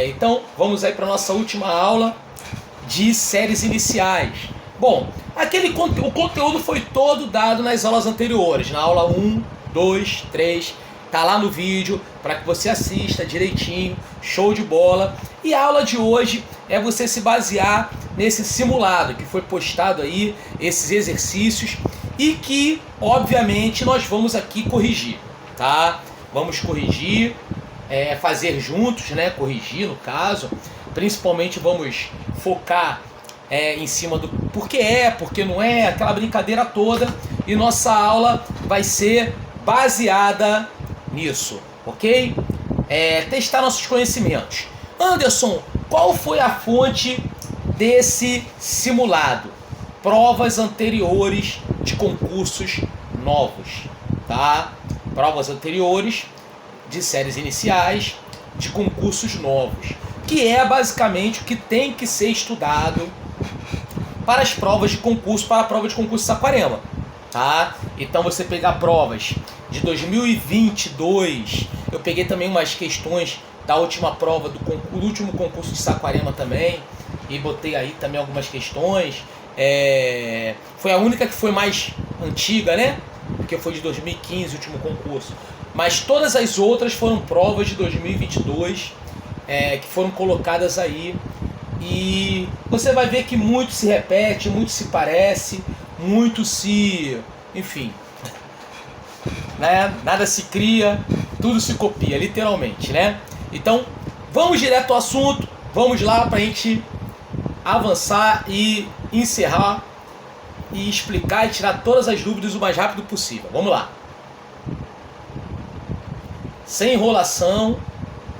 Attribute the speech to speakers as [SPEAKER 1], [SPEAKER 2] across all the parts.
[SPEAKER 1] Então, vamos aí para a nossa última aula de séries iniciais. Bom, o conteúdo foi todo dado nas aulas anteriores, na aula 1, 2, 3, tá lá no vídeo para que você assista direitinho, show de bola. E a aula de hoje é você se basear nesse simulado que foi postado aí, esses exercícios, e que, obviamente, nós vamos aqui corrigir, tá? Vamos corrigir, fazer juntos, né? Corrigir, no caso. Principalmente vamos focar em cima do porque não é, aquela brincadeira toda. E nossa aula vai ser baseada nisso, ok? Testar nossos conhecimentos. Anderson, qual foi a fonte desse simulado? Provas anteriores de concursos novos, tá? Provas anteriores de séries iniciais de concursos novos, que é basicamente o que tem que ser estudado para as provas de concurso, para a prova de concurso de Saquarema, tá? Então você pegar provas de 2022, eu peguei também umas questões da última prova do último concurso de Saquarema também, e botei aí também algumas questões. Foi a única que foi mais antiga, né? Porque foi de 2015 o último concurso. Mas todas as outras foram provas de 2022 que foram colocadas aí. E você vai ver que muito se repete, muito se parece, muito se... enfim, né? Nada se cria, tudo se copia, literalmente, né? Então, vamos direto ao assunto. Vamos lá para a gente avançar e encerrar e explicar e tirar todas as dúvidas o mais rápido possível. Vamos lá. Sem enrolação,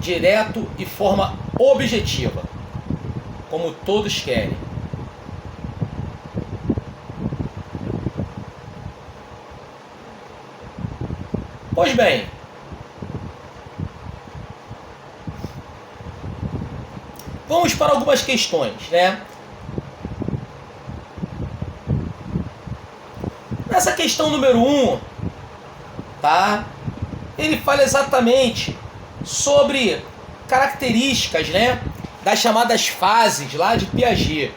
[SPEAKER 1] direto e forma objetiva, como todos querem. Pois bem, vamos para algumas questões, né? Nessa questão número 1, tá? Ele fala exatamente sobre características, né, das chamadas fases lá de Piaget,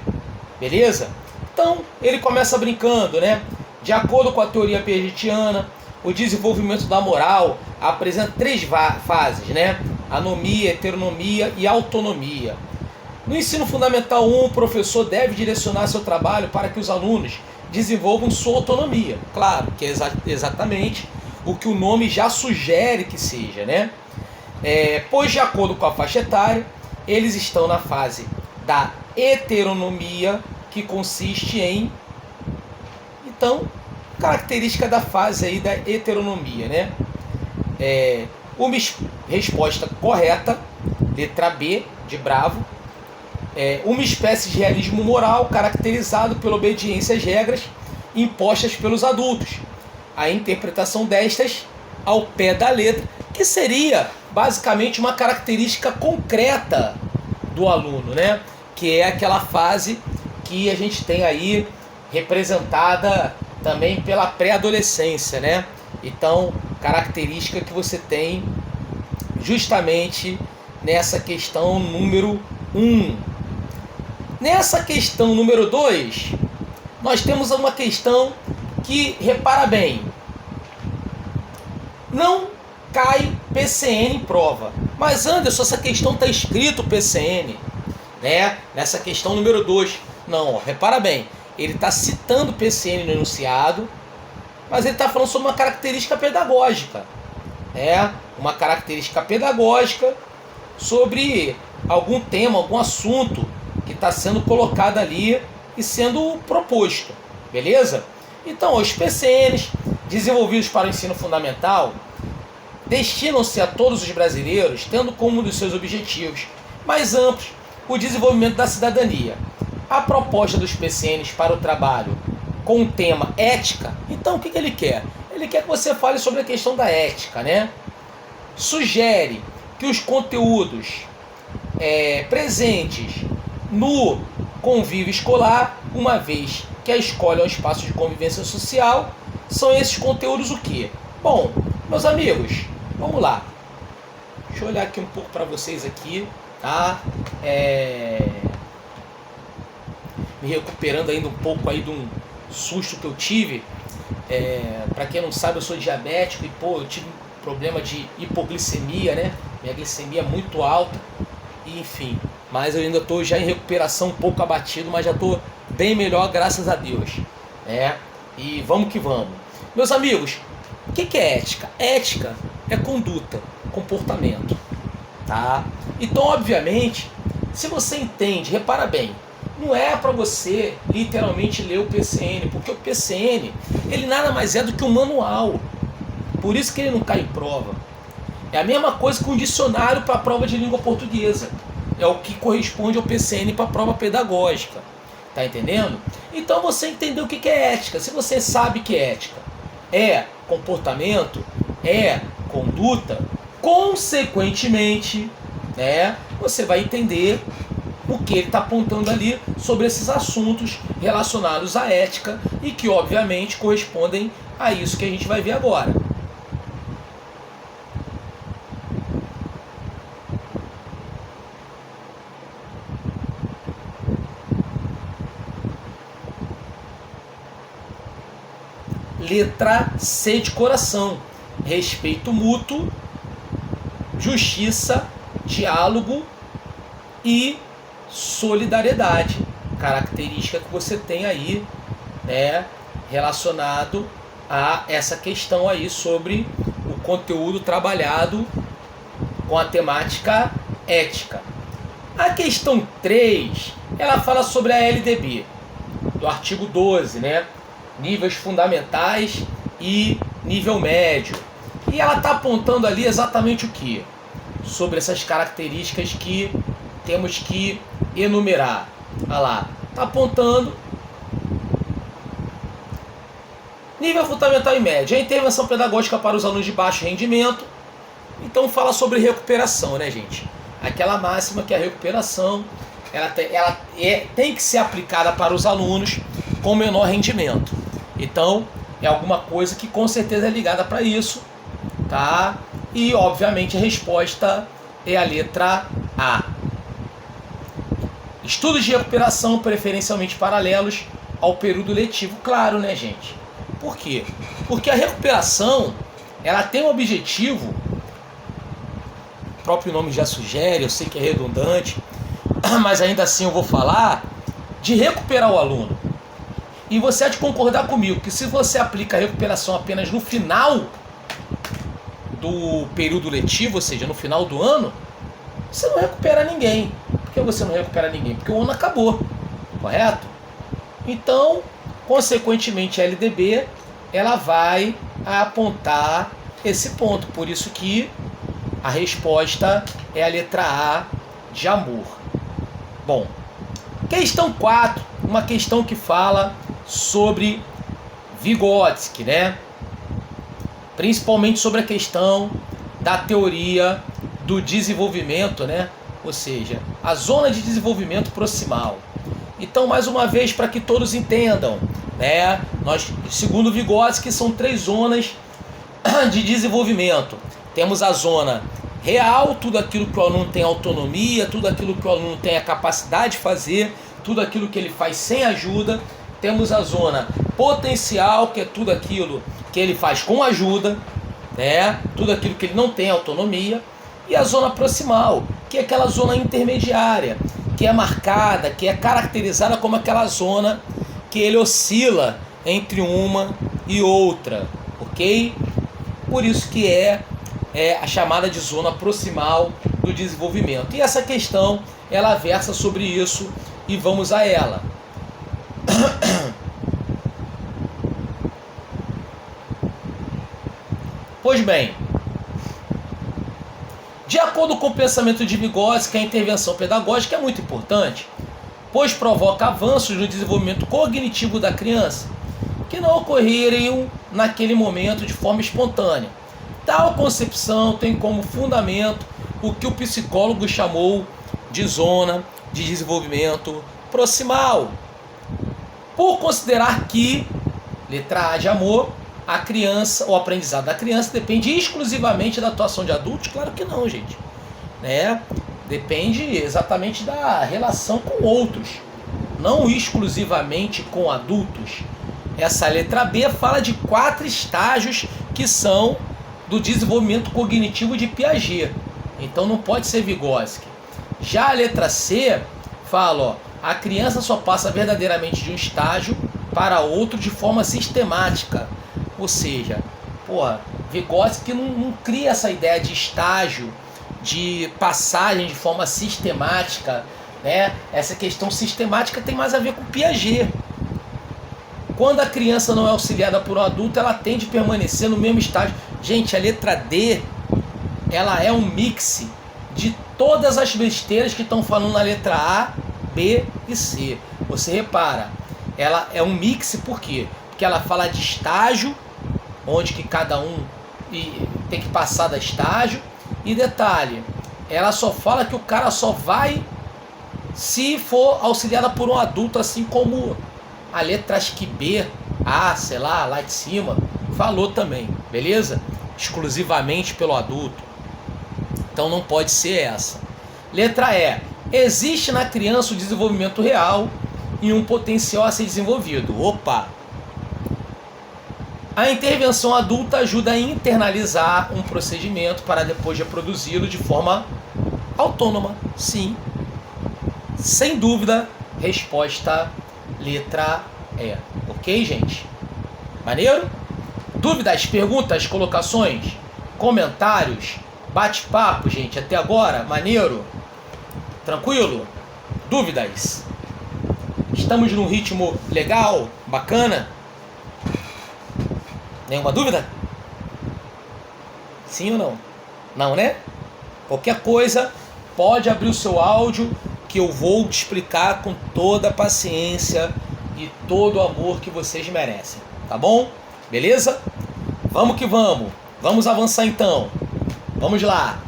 [SPEAKER 1] beleza? Então, ele começa brincando, né? De acordo com a teoria piagetiana, o desenvolvimento da moral apresenta 3 fases, né? Anomia, heteronomia e autonomia. No ensino fundamental 1, o professor deve direcionar seu trabalho para que os alunos desenvolvam sua autonomia. Claro, que é exatamente o que o nome já sugere que seja, né? Pois, de acordo com a faixa etária, eles estão na fase da heteronomia, que consiste em... Então, característica da fase aí da heteronomia, né? Uma resposta correta, letra B, de bravo. Uma espécie de realismo moral caracterizado pela obediência às regras impostas pelos adultos. A interpretação destas ao pé da letra, que seria basicamente uma característica concreta do aluno, né? Que é aquela fase que a gente tem aí representada também pela pré-adolescência, né? Então, característica que você tem justamente nessa questão número 1. Nessa questão número 2, nós temos uma questão que, repara bem, não cai PCN em prova. Mas, Anderson, essa questão está escrito PCN, né? Nessa questão número 2. Não, ó, repara bem, ele está citando PCN no enunciado, mas ele está falando sobre uma característica pedagógica. Uma característica pedagógica sobre algum tema, algum assunto que está sendo colocado ali e sendo proposto, beleza? Então, os PCNs desenvolvidos para o ensino fundamental destinam-se a todos os brasileiros, tendo como um dos seus objetivos mais amplos o desenvolvimento da cidadania. A proposta dos PCNs para o trabalho com o tema ética, então o que ele quer? Ele quer que você fale sobre a questão da ética, né? Sugere que os conteúdos presentes no convívio escolar, uma vez que a escola é um espaço de convivência social, são esses conteúdos o quê? Bom, meus amigos, vamos lá. Deixa eu olhar aqui um pouco para vocês aqui, tá? Me recuperando ainda um pouco aí de um susto que eu tive. Para quem não sabe, eu sou diabético e eu tive um problema de hipoglicemia, né? Minha glicemia é muito alta, e, enfim. Mas eu ainda estou já em recuperação, um pouco abatido, mas já estou bem melhor, graças a Deus. E vamos que vamos. Meus amigos, o que é ética? Ética é conduta, comportamento, tá? Então, obviamente, se você entende, repara bem, não é para você literalmente ler o PCN, porque o PCN, ele nada mais é do que um manual. Por isso que ele não cai em prova. É a mesma coisa que um dicionário para a prova de língua portuguesa. É o que corresponde ao PCN para a prova pedagógica. Tá entendendo? Então você entendeu o que é ética. Se você sabe que ética é comportamento, é conduta, consequentemente, né, você vai entender o que ele está apontando ali sobre esses assuntos relacionados à ética e que obviamente correspondem a isso que a gente vai ver agora. Letra C de coração: respeito mútuo, justiça, diálogo e solidariedade. Característica que você tem aí, né, relacionado a essa questão aí sobre o conteúdo trabalhado com a temática ética. A questão 3, ela fala sobre a LDB, do artigo 12, né? Níveis fundamentais e nível médio. E ela está apontando ali exatamente o que? Sobre essas características que temos que enumerar. Olha lá, está apontando nível fundamental e médio. A intervenção pedagógica para os alunos de baixo rendimento. Então fala sobre recuperação, né, gente? Aquela máxima que a recuperação ela tem que ser aplicada para os alunos com menor rendimento. Então, é alguma coisa que com certeza é ligada para isso, tá? E, obviamente, a resposta é a letra A. Estudos de recuperação preferencialmente paralelos ao período letivo. Claro, né, gente? Por quê? Porque a recuperação, ela tem um objetivo, o próprio nome já sugere, eu sei que é redundante, mas ainda assim eu vou falar, de recuperar o aluno. E você há de concordar comigo que se você aplica a recuperação apenas no final do período letivo, ou seja, no final do ano, você não recupera ninguém. Por que você não recupera ninguém? Porque o ano acabou, correto? Então, consequentemente, a LDB ela vai apontar esse ponto. Por isso que a resposta é a letra A de amor. Bom, questão 4, uma questão que fala sobre Vygotsky, né? Principalmente sobre a questão da teoria do desenvolvimento, né? Ou seja, a zona de desenvolvimento proximal. Então, mais uma vez, para que todos entendam, né? Nós, segundo Vygotsky, são 3 zonas de desenvolvimento. Temos a zona real, tudo aquilo que o aluno tem autonomia, tudo aquilo que o aluno tem a capacidade de fazer, tudo aquilo que ele faz sem ajuda. Temos a zona potencial, que é tudo aquilo que ele faz com ajuda, né? Tudo aquilo que ele não tem autonomia. E a zona proximal, que é aquela zona intermediária, que é marcada, que é caracterizada como aquela zona que ele oscila entre uma e outra, ok? Por isso que é a chamada de zona proximal do desenvolvimento. E essa questão, ela versa sobre isso e vamos a ela. Pois bem, de acordo com o pensamento de Vygotsky, a intervenção pedagógica é muito importante, pois provoca avanços no desenvolvimento cognitivo da criança, que não ocorreriam naquele momento de forma espontânea. Tal concepção tem como fundamento o que o psicólogo chamou de zona de desenvolvimento proximal, por considerar que, letra A de amor, a criança, o aprendizado da criança depende exclusivamente da atuação de adultos. Claro que não, gente. né? Depende exatamente da relação com outros, não exclusivamente com adultos. Essa letra B fala de 4 estágios que são do desenvolvimento cognitivo de Piaget. Então não pode ser Vygotsky. Já a letra C fala, ó, a criança só passa verdadeiramente de um estágio para outro de forma sistemática. Ou seja, Vygotsky não cria essa ideia de estágio, de passagem de forma sistemática, né? Essa questão sistemática tem mais a ver com Piaget. Quando a criança não é auxiliada por um adulto, ela tende a permanecer no mesmo estágio. Gente, a letra D, ela é um mix de todas as besteiras que estão falando na letra A, B e C. Você repara, ela é um mix por quê? Porque ela fala de estágio, onde que cada um tem que passar da estágio. E detalhe, ela só fala que o cara só vai se for auxiliada por um adulto, assim como a letra acho que B, A, sei lá de cima, falou também, beleza? Exclusivamente pelo adulto. Então não pode ser essa. Letra E. Existe na criança o desenvolvimento real e um potencial a ser desenvolvido. Opa! A intervenção adulta ajuda a internalizar um procedimento para depois reproduzi-lo de forma autônoma. Sim. Sem dúvida, resposta letra E. Ok, gente? Maneiro? Dúvidas, perguntas, colocações, comentários, bate-papo, gente, até agora? Maneiro? Tranquilo? Dúvidas? Estamos num ritmo legal, bacana? Nenhuma dúvida? Sim ou não? Não, né? Qualquer coisa, pode abrir o seu áudio que eu vou te explicar com toda a paciência e todo o amor que vocês merecem. Tá bom? Beleza? Vamos que vamos. Vamos avançar então. Vamos lá.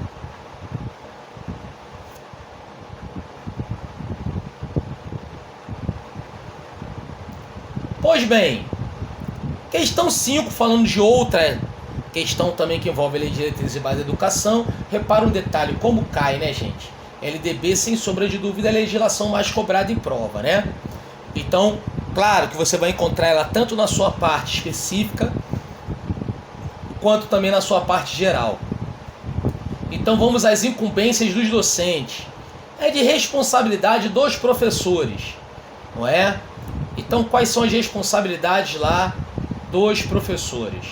[SPEAKER 1] Pois bem, questão 5, falando de outra questão também que envolve a lei de diretrizes e base da educação. Repara um detalhe, como cai, né, gente? LDB, sem sombra de dúvida, é a legislação mais cobrada em prova, né? Então, claro que você vai encontrar ela tanto na sua parte específica, quanto também na sua parte geral. Então vamos às incumbências dos docentes. É de responsabilidade dos professores, não é? Então quais são as responsabilidades lá dos professores?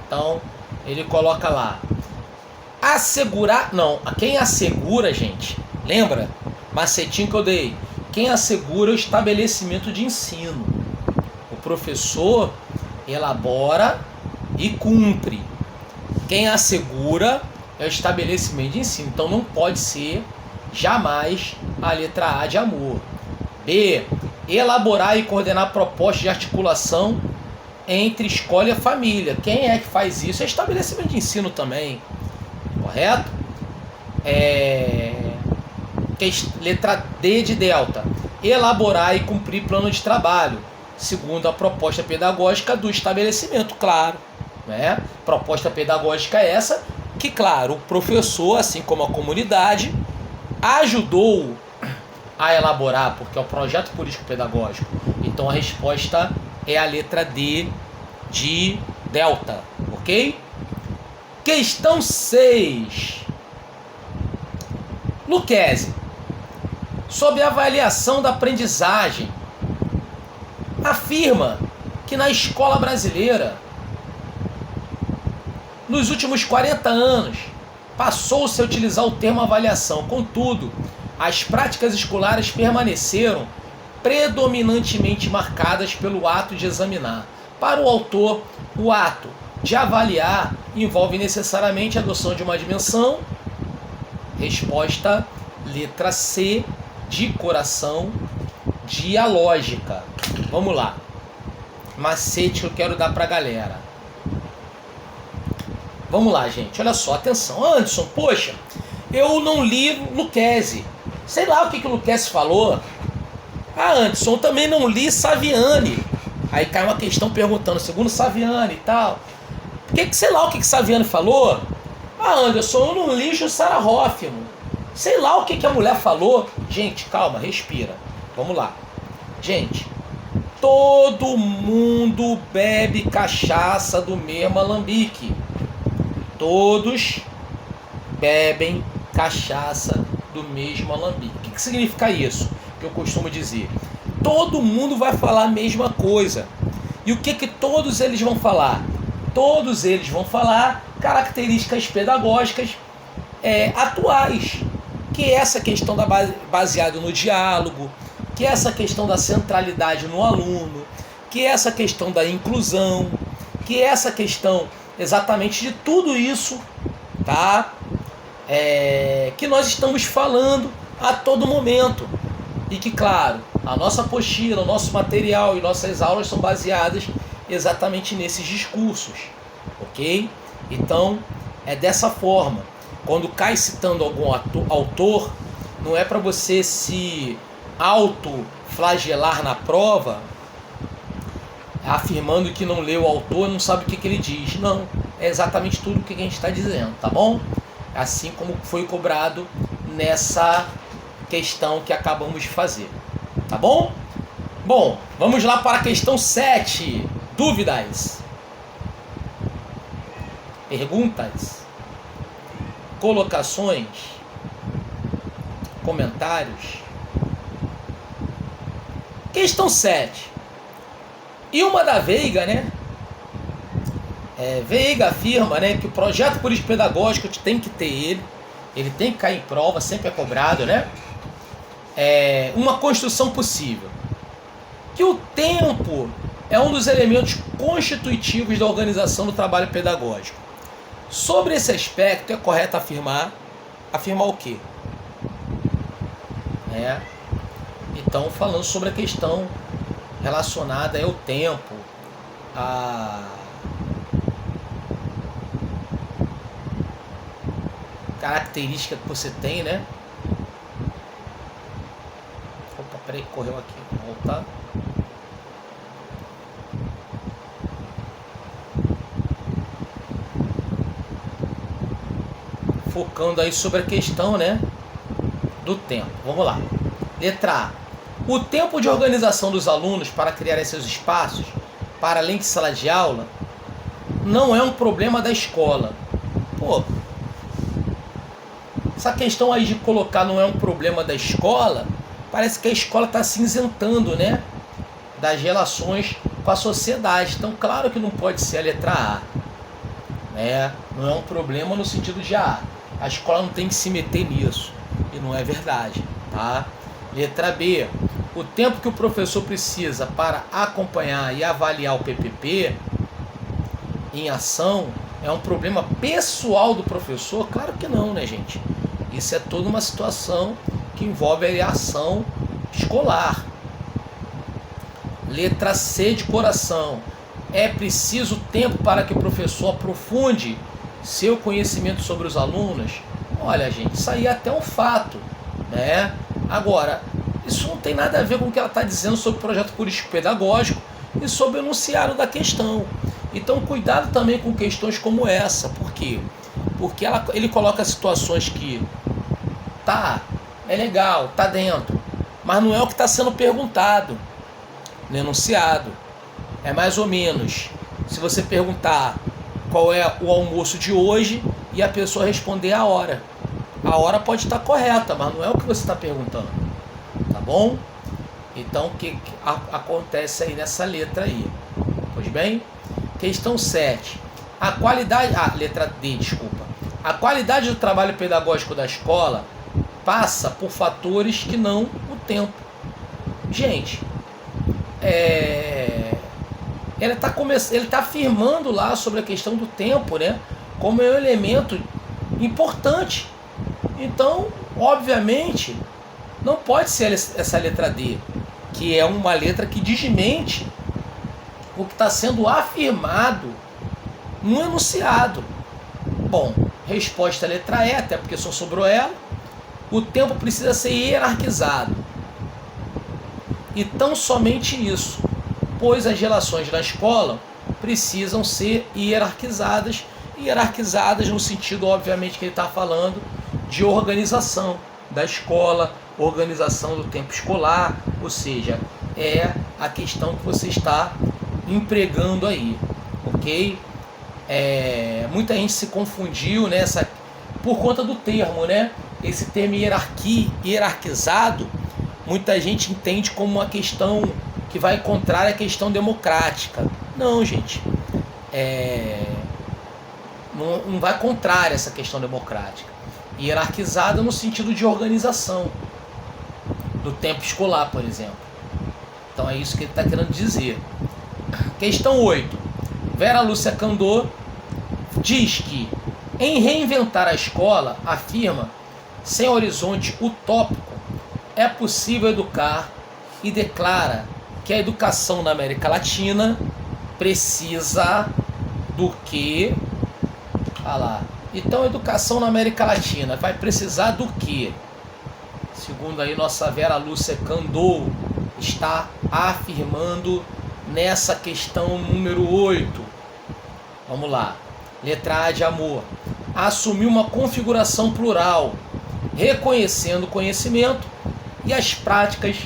[SPEAKER 1] Então ele coloca lá, assegurar, não, quem assegura, gente, lembra? Macetinho que eu dei, quem assegura o estabelecimento de ensino. O professor elabora e cumpre. Quem assegura é o estabelecimento de ensino. Então não pode ser jamais a letra A de amor. B. Elaborar e coordenar propostas de articulação entre escola e família. Quem é que faz isso? É estabelecimento de ensino também. Correto? Letra D de delta. Elaborar e cumprir plano de trabalho, segundo a proposta pedagógica do estabelecimento, claro. Né? Proposta pedagógica é essa que, claro, o professor, assim como a comunidade, ajudou a elaborar, porque é o projeto político-pedagógico. Então a resposta é a letra D de delta, ok? Questão 6. Lucchesi, sob a avaliação da aprendizagem, afirma que na escola brasileira, nos últimos 40 anos, passou-se a utilizar o termo avaliação. Contudo, as práticas escolares permaneceram predominantemente marcadas pelo ato de examinar. Para o autor, o ato de avaliar envolve necessariamente a adoção de uma dimensão. Resposta letra C de coração, dialógica. Vamos lá. Macete que eu quero dar pra galera. Vamos lá, gente. Olha só, atenção. Anderson, poxa, eu não li Lucchesi. Sei lá o que o Lucchesi falou. Ah, Anderson, eu também não li Saviani. Aí cai uma questão perguntando, segundo Saviani e tal, sei lá o que Saviani falou. Ah, Anderson, eu não li Jussara Hoffmann. Sei lá o que a mulher falou. Gente, calma, respira. Vamos lá. Gente, todo mundo bebe cachaça do mesmo alambique. Todos bebem cachaça do mesmo alambique. O que significa isso? Que eu costumo dizer. Todo mundo vai falar a mesma coisa. E o que todos eles vão falar? Todos eles vão falar características pedagógicas atuais. Que é essa questão baseada no diálogo, que é essa questão da centralidade no aluno, que é essa questão da inclusão, que é essa questão exatamente de tudo isso, tá? Que nós estamos falando a todo momento. E que, claro, a nossa apostila, o nosso material e nossas aulas são baseadas exatamente nesses discursos, ok? Então, é dessa forma. Quando cai citando algum autor, não é para você se autoflagelar na prova, afirmando que não leu o autor e não sabe o que ele diz. Não, é exatamente tudo o que a gente está dizendo, tá bom? Assim como foi cobrado nessa questão que acabamos de fazer, tá bom? Bom, vamos lá para a questão 7. Dúvidas? Perguntas? Colocações? Comentários? Questão 7. Ilma da Veiga, né? Veiga afirma, né, que o projeto político-pedagógico tem que ter ele tem que cair em prova, sempre é cobrado, né? Uma construção possível. Que o tempo é um dos elementos constitutivos da organização do trabalho pedagógico. Sobre esse aspecto, é correto afirmar o quê? Então, falando sobre a questão relacionada ao tempo, a característica que você tem, né? Opa, peraí, correu aqui. Vou voltar. Focando aí sobre a questão, né, do tempo. Vamos lá. Letra A. O tempo de organização dos alunos para criar esses espaços, para além de sala de aula, não é um problema da escola. Pô, essa questão aí de colocar não é um problema da escola, parece que a escola está se isentando, né, das relações com a sociedade. Então, claro que não pode ser a letra A. Não é um problema no sentido de a escola não tem que se meter nisso. E não é verdade, tá? Letra B. O tempo que o professor precisa para acompanhar e avaliar o PPP em ação é um problema pessoal do professor? Claro que não, né, gente? Isso é toda uma situação que envolve a ação escolar. Letra C de coração. É preciso tempo para que o professor aprofunde seu conhecimento sobre os alunos? Olha, gente, isso aí é até um fato, né? Agora, isso não tem nada a ver com o que ela está dizendo sobre o projeto político-pedagógico e sobre o enunciado da questão. Então, cuidado também com questões como essa. Por quê? Porque ele coloca situações que é legal, tá dentro, mas não é o que está sendo perguntado no enunciado. É mais ou menos, se você perguntar qual é o almoço de hoje e a pessoa responder a hora. A hora pode estar correta, mas não é o que você está perguntando. Tá bom? Então, o que acontece aí nessa letra aí? Pois bem? Questão 7. A qualidade... letra D, desculpa. A qualidade do trabalho pedagógico da escola passa por fatores que não o tempo. Gente, ele está afirmando lá sobre a questão do tempo, né, como é um elemento importante. Então, obviamente, não pode ser essa letra D, que é uma letra que desmente o que está sendo afirmado no enunciado. Bom, resposta à letra E, até porque só sobrou ela. O tempo precisa ser hierarquizado. E tão somente isso. pois as relações da escola precisam ser hierarquizadas, hierarquizadas no sentido, obviamente, que ele está falando de organização da escola, organização do tempo escolar, ou seja, é a questão que você está empregando aí, ok? Muita gente se confundiu nessa por conta do termo, né? Esse termo hierarquizado, muita gente entende como uma questão que vai contrária à questão democrática. Não, gente, não vai contrária essa questão democrática. Hierarquizada no sentido de organização do tempo escolar, por exemplo. Então é isso que ele está querendo dizer. Questão 8. Vera Lúcia Candor diz que, em reinventar a escola, afirma, sem horizonte utópico, é possível educar e declara que a educação na América Latina precisa do que? Então a educação na América Latina vai precisar do que? Segundo aí nossa Vera Lúcia Candor está afirmando nessa questão número 8. Vamos lá. Letra A de amor. Assumir uma configuração plural, reconhecendo o conhecimento e as práticas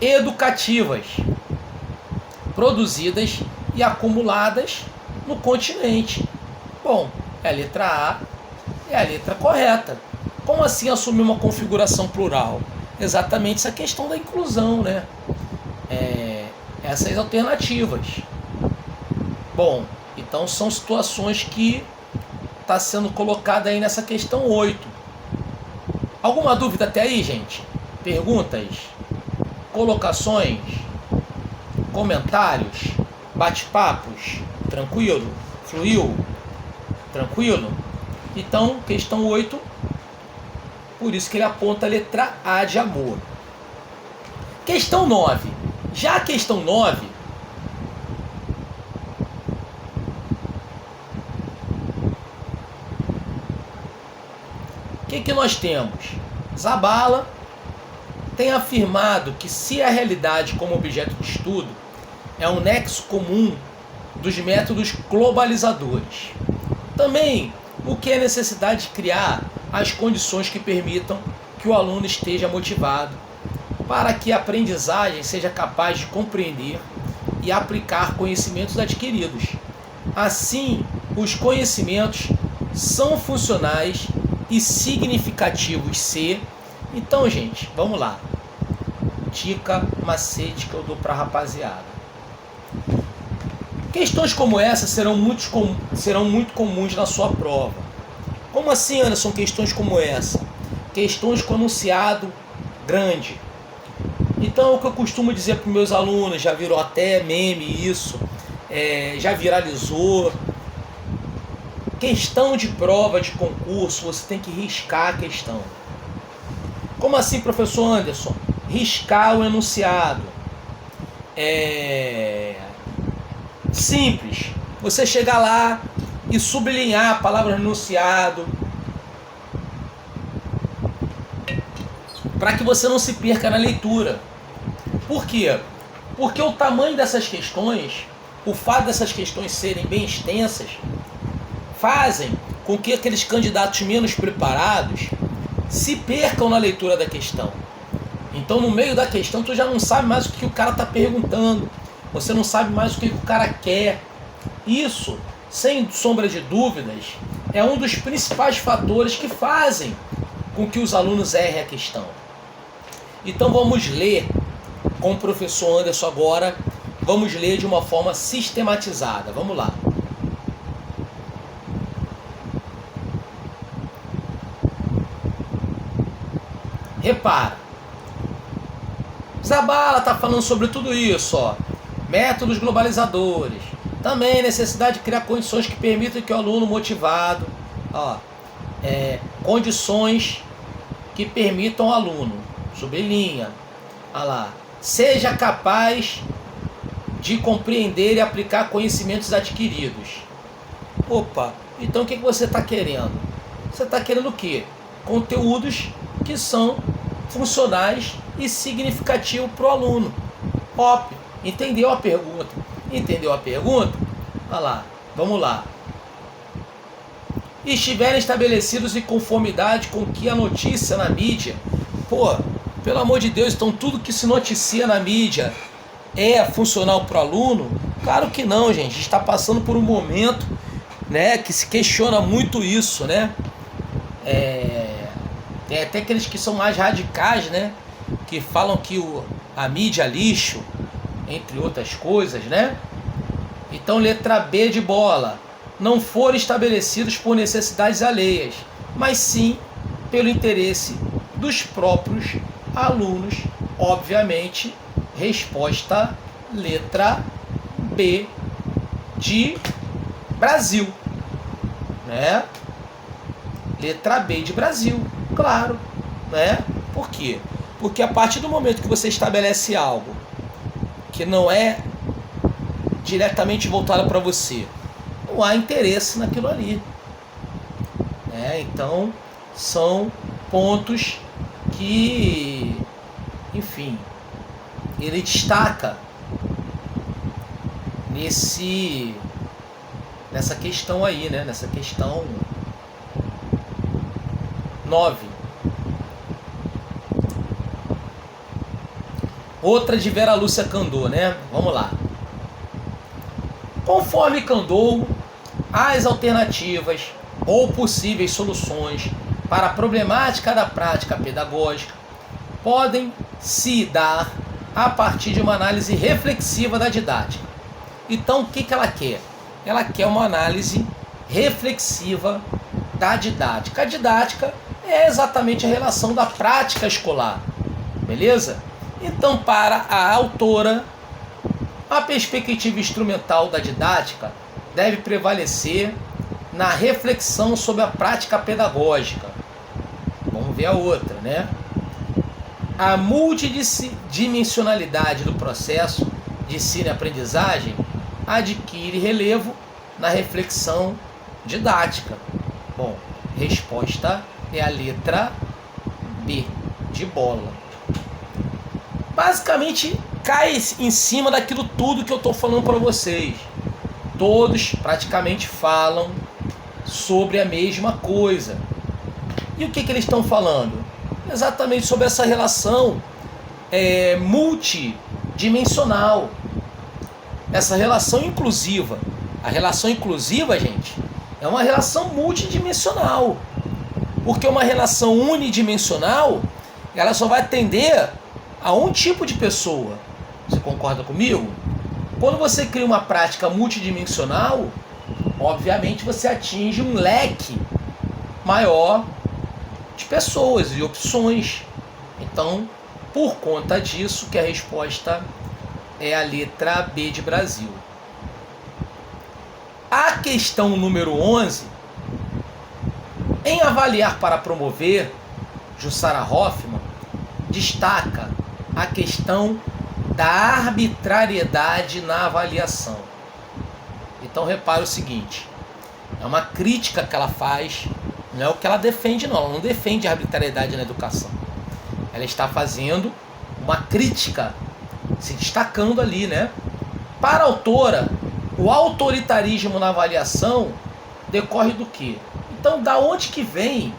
[SPEAKER 1] educativas produzidas e acumuladas no continente. Bom, a letra A é a letra correta. Como assim assumir uma configuração plural? Exatamente essa questão da inclusão, né? Essas alternativas. Bom, então são situações que está sendo colocada aí nessa questão 8. Alguma dúvida até aí, gente? Perguntas? Colocações? Comentários? Bate-papos? Tranquilo? Fluiu? Tranquilo? Então, questão 8, por isso que ele aponta a letra A de amor. Questão 9. Já a questão 9, o que nós temos? Zabala tem afirmado que se a realidade como objeto de estudo é um nexo comum dos métodos globalizadores, também o que é necessidade de criar as condições que permitam que o aluno esteja motivado para que a aprendizagem seja capaz de compreender e aplicar conhecimentos adquiridos. Assim, os conhecimentos são funcionais e significativos se... Então, gente, vamos lá. Dica, macete que eu dou para a rapaziada. Questões como essa serão muito comuns na sua prova. Como assim, Anderson, questões como essa? Questões com enunciado grande. Então, o que eu costumo dizer para os meus alunos, já virou até meme isso, já viralizou. Questão de prova de concurso, você tem que riscar a questão. Como assim, professor Anderson? Riscar o enunciado. Simples. Você chegar lá e sublinhar a palavra enunciado, para que você não se perca na leitura. Por quê? Porque o tamanho dessas questões, o fato dessas questões serem bem extensas, fazem com que aqueles candidatos menos preparados se percam na leitura da questão. Então, no meio da questão, tu já não sabe mais o que o cara está perguntando, você não sabe mais o que o cara quer. Isso, sem sombra de dúvidas, é um dos principais fatores que fazem com que os alunos errem a questão. Então vamos ler com o professor Anderson agora, vamos ler de uma forma sistematizada. Vamos lá. Repara, Zabala está falando sobre tudo isso, ó. Métodos globalizadores. Também necessidade de criar condições que permitam que o aluno motivado, condições que permitam ao aluno, sublinha, seja capaz de compreender e aplicar conhecimentos adquiridos. Opa, então o que você está querendo? Você está querendo o quê? Conteúdos que são funcionais e significativos para o aluno. Óbvio, Entendeu a pergunta? Entendeu a pergunta? Olha lá, vamos lá. Estiverem estabelecidos em conformidade com o que a notícia na mídia. Pô, pelo amor de Deus, então tudo que se noticia na mídia é funcional para o aluno? Claro que não, gente. A gente está passando por um momento, né, que se questiona muito isso, né? Tem até aqueles que são mais radicais, né? Que falam que a mídia é lixo, entre outras coisas, né? Então, letra B de bola. Não foram estabelecidos por necessidades alheias, mas sim pelo interesse dos próprios alunos. Obviamente, resposta letra B de Brasil, né? Letra B de Brasil, claro, né? Por quê? Porque a partir do momento que você estabelece algo que não é diretamente voltado para você, não há interesse naquilo ali, né? Então, são pontos que, enfim, ele destaca nessa questão aí, né? Nessa questão 9. Outra de Vera Lúcia Candô, né? Vamos lá. Conforme Candô, as alternativas ou possíveis soluções para a problemática da prática pedagógica podem se dar a partir de uma análise reflexiva da didática. Então, o que ela quer? Ela quer uma análise reflexiva da didática. A didática é exatamente a relação da prática escolar, beleza? Então, para a autora, a perspectiva instrumental da didática deve prevalecer na reflexão sobre a prática pedagógica. Vamos ver a outra, né? A multidimensionalidade do processo de ensino e aprendizagem adquire relevo na reflexão didática. Bom, resposta é a letra B de bola. Basicamente, cai em cima daquilo tudo que eu estou falando para vocês. Todos praticamente falam sobre a mesma coisa. E o que eles estão falando? Exatamente sobre essa relação multidimensional. Essa relação inclusiva. A relação inclusiva, gente, é uma relação multidimensional. Porque uma relação unidimensional, ela só vai atender a um tipo de pessoa. Você concorda comigo? Quando você cria uma prática multidimensional, obviamente você atinge um leque maior de pessoas e opções. Então, por conta disso, que a resposta é a letra B de Brasil. A questão número 11, em avaliar para promover, Jussara Hoffmann destaca a questão da arbitrariedade na avaliação. Então repare o seguinte, é uma crítica que ela faz, não é o que ela defende não, ela não defende a arbitrariedade na educação. Ela está fazendo uma crítica, se destacando ali, né? Para a autora, o autoritarismo na avaliação decorre do quê? Então, da onde que vem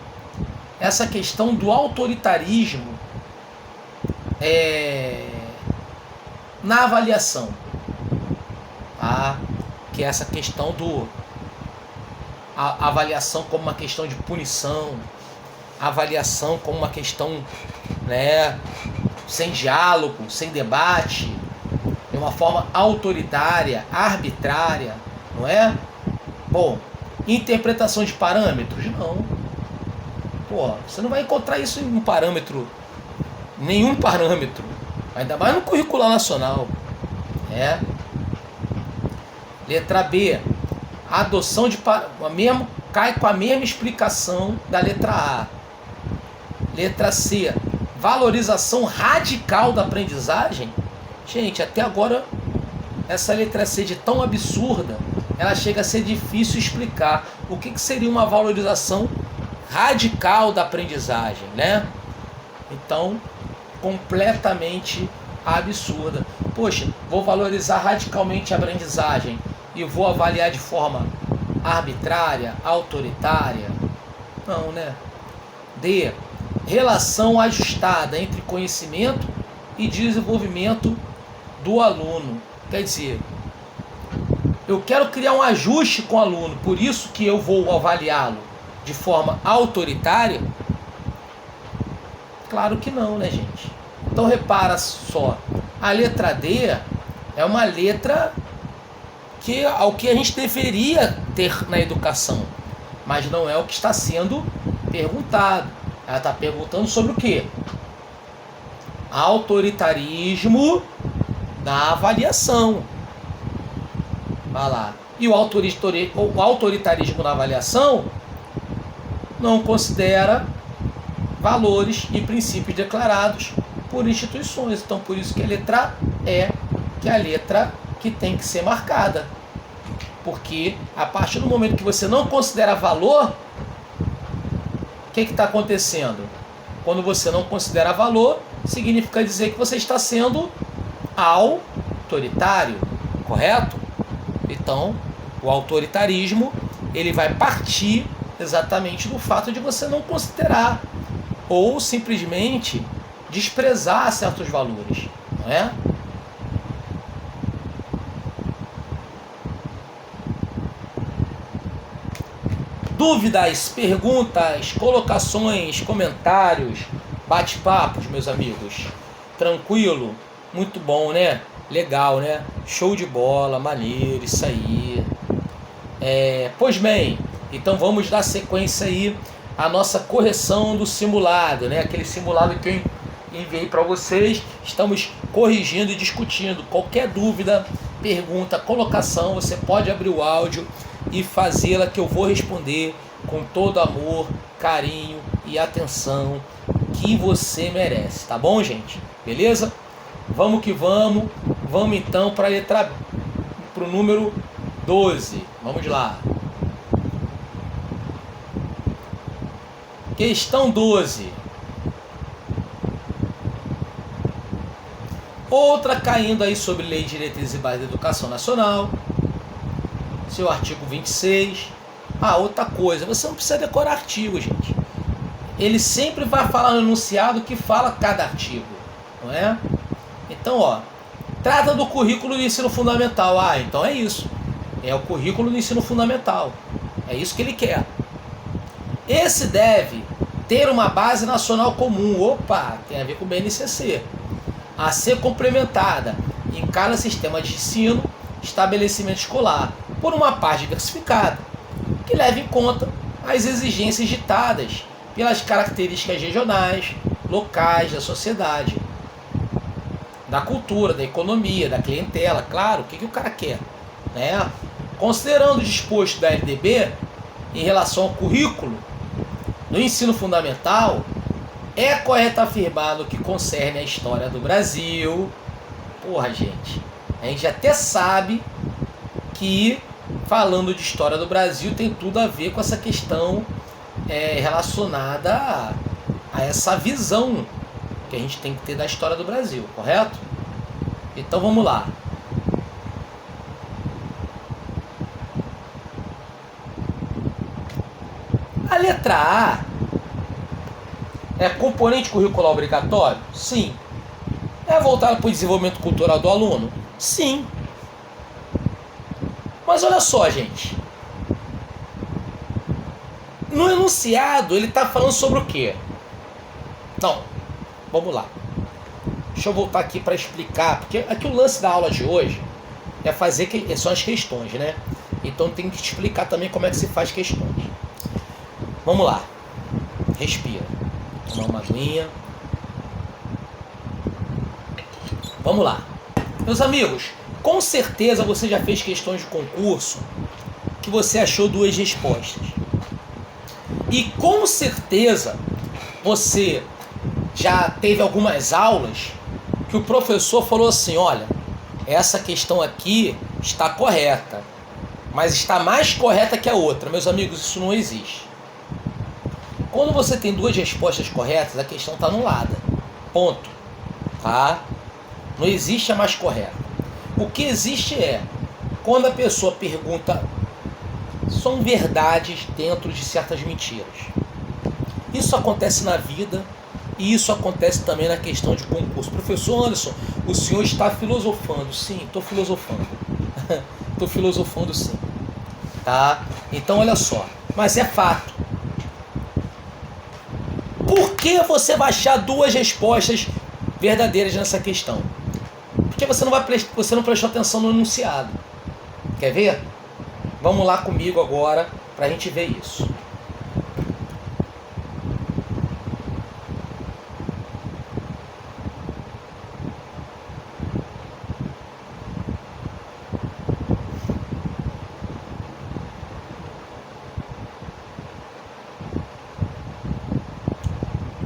[SPEAKER 1] essa questão do autoritarismo na avaliação? Que é essa questão a avaliação como uma questão de punição, a avaliação como uma questão, né, sem diálogo, sem debate, de uma forma autoritária, arbitrária, não é? Bom, interpretação de parâmetros? Não. Pô, você não vai encontrar isso em um parâmetro, nenhum parâmetro, ainda mais no curricular nacional. Letra B, a adoção de cai com a mesma explicação da letra A. Letra C, valorização radical da aprendizagem. Gente, até agora essa letra C de tão absurda, ela chega a ser difícil explicar o que seria uma valorização radical da aprendizagem, né? Então, completamente absurda. poxa, vou valorizar radicalmente a aprendizagem e vou avaliar de forma arbitrária, autoritária? Não, né? D. Relação ajustada entre conhecimento e desenvolvimento do aluno. Quer dizer, eu quero criar um ajuste com o aluno, por isso que eu vou avaliá-lo de forma autoritária? Claro que não, né, gente? Então repara só, a letra D é uma letra que ao que a gente deveria ter na educação, mas não é o que está sendo perguntado. Ela está perguntando sobre o quê? Autoritarismo na avaliação. Vai lá. E o autoritarismo na avaliação não considera valores e princípios declarados por instituições. Então, por isso que a letra E, que é a letra que tem que ser marcada. Porque a partir do momento que você não considera valor, o que está acontecendo? Quando você não considera valor, significa dizer que você está sendo autoritário, correto? Então, o autoritarismo, ele vai partir exatamente do fato de você não considerar ou simplesmente desprezar certos valores, não é? Dúvidas, perguntas, colocações, comentários, bate-papos, meus amigos. Tranquilo? Muito bom, né? Legal, né? Show de bola, maneiro, isso aí. Pois bem, então vamos dar sequência aí à nossa correção do simulado, né? Aquele simulado que eu enviei para vocês. Estamos corrigindo e discutindo. Qualquer dúvida, pergunta, colocação, você pode abrir o áudio e fazê-la, que eu vou responder com todo amor, carinho e atenção que você merece, tá bom, gente? Beleza? Vamos que vamos. Vamos então para o número 12. Vamos lá. Questão 12. Outra caindo aí sobre Lei de Diretrizes e Bases da Educação Nacional, seu artigo 26. Outra coisa, você não precisa decorar artigo, gente. Ele sempre vai falar no enunciado que fala cada artigo, não é? Então, ó, trata do currículo do ensino fundamental. Então é isso. É o currículo do ensino fundamental. É isso que ele quer. Esse deve ter uma base nacional comum. Opa, tem a ver com o BNCC. A ser complementada em cada sistema de ensino, estabelecimento escolar, por uma parte diversificada, que leve em conta as exigências ditadas pelas características regionais, locais da sociedade, da cultura, da economia, da clientela. Claro, o que o cara quer, né? Considerando o disposto da LDB em relação ao currículo do ensino fundamental, é correto afirmar no que concerne a história do Brasil. Porra, gente, a gente até sabe que falando de história do Brasil tem tudo a ver com essa questão relacionada a essa visão que a gente tem que ter da história do Brasil, correto? Então vamos lá. A letra A é componente curricular obrigatório? Sim. É voltada para o desenvolvimento cultural do aluno? Sim. Mas olha só, gente. No enunciado, ele está falando sobre o quê? Não, vamos lá. Deixa eu voltar aqui para explicar, porque aqui o lance da aula de hoje é fazer são as questões, né? Então tem que te explicar também como é que se faz questões. Vamos lá. Respira. Tomar uma aguinha. Vamos lá. Meus amigos, com certeza você já fez questões de concurso que você achou duas respostas. E com certeza você já teve algumas aulas que o professor falou assim: olha, essa questão aqui está correta, mas está mais correta que a outra. Meus amigos, isso não existe. Quando você tem duas respostas corretas, a questão está anulada. Ponto. Tá? Não existe a mais correta. O que existe é, quando a pessoa pergunta, são verdades dentro de certas mentiras. Isso acontece na vida e isso acontece também na questão de concurso. Professor Anderson, o senhor está filosofando. Sim, estou filosofando. Estou filosofando sim. Tá? Então olha só, mas é fato. Por que você vai achar duas respostas verdadeiras nessa questão? Porque você não prestou atenção no enunciado. Quer ver? Vamos lá comigo agora para a gente ver isso.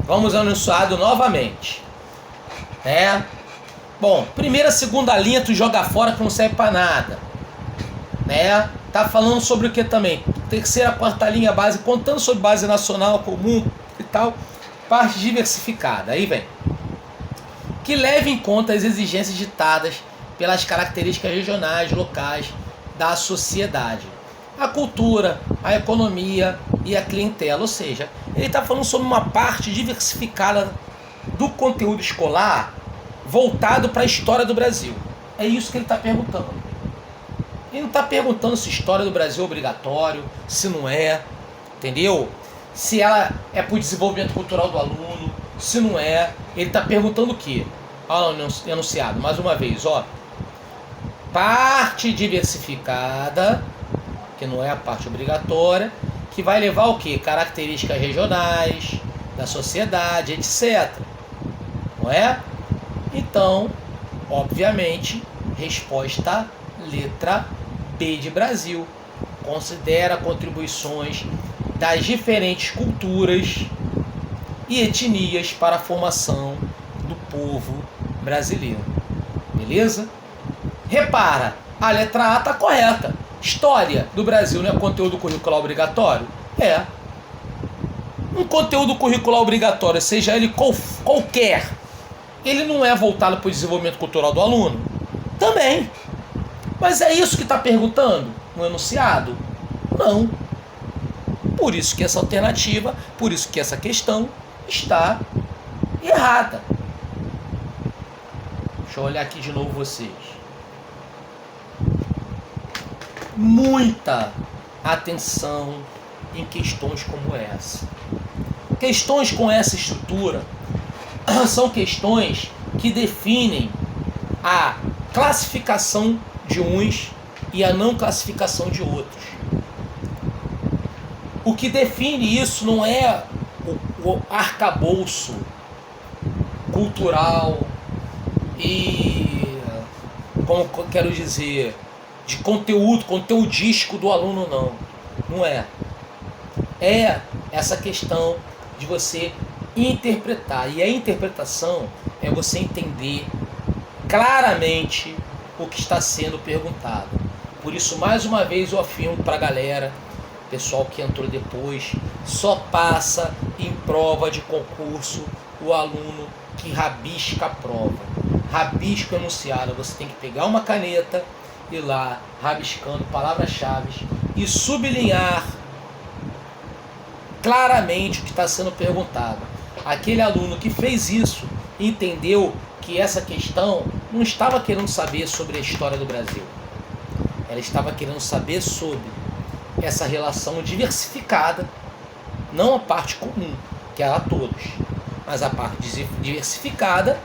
[SPEAKER 1] Vamos ao enunciado novamente. Né? Bom, primeira, segunda linha tu joga fora que não serve para nada. Né? Tá falando sobre o que também? Terceira, quarta linha base, contando sobre base nacional, comum e tal. Parte diversificada. Aí vem. Que leve em conta as exigências ditadas pelas características regionais, locais da sociedade. A cultura, a economia e a clientela. Ou seja, ele está falando sobre uma parte diversificada do conteúdo escolar voltado para a história do Brasil. É isso que ele está perguntando. Ele não está perguntando se história do Brasil é obrigatório, se não é, entendeu? Se ela é para o desenvolvimento cultural do aluno, se não é. Ele está perguntando o quê? Olha o enunciado, mais uma vez, ó. Parte diversificada, que não é a parte obrigatória, que vai levar o quê? Características regionais, da sociedade, etc. Não é? Então, obviamente, resposta letra B de Brasil. Considera contribuições das diferentes culturas e etnias para a formação do povo brasileiro. Beleza? Repara, a letra A está correta. História do Brasil não é conteúdo curricular obrigatório? É. Um conteúdo curricular obrigatório, seja ele qualquer, ele não é voltado para o desenvolvimento cultural do aluno? Também. Mas é isso que está perguntando no enunciado? Não. Por isso que essa alternativa, por isso que essa questão está errada. Deixa eu olhar aqui de novo vocês. Muita atenção em questões como essa. Questões com essa estrutura são questões que definem a classificação de uns e a não classificação de outros. O que define isso não é o arcabouço cultural e, como eu quero dizer, de conteudístico do aluno, não. Não é. É essa questão de você interpretar. E a interpretação é você entender claramente o que está sendo perguntado. Por isso, mais uma vez, eu afirmo para a galera, pessoal que entrou depois, só passa em prova de concurso o aluno que rabisca a prova. Rabisca o enunciado. Você tem que pegar uma caneta, ir lá rabiscando palavras-chave e sublinhar claramente o que está sendo perguntado. Aquele aluno que fez isso entendeu que essa questão não estava querendo saber sobre a história do Brasil. Ela estava querendo saber sobre essa relação diversificada, não a parte comum, que era a todos, mas a parte diversificada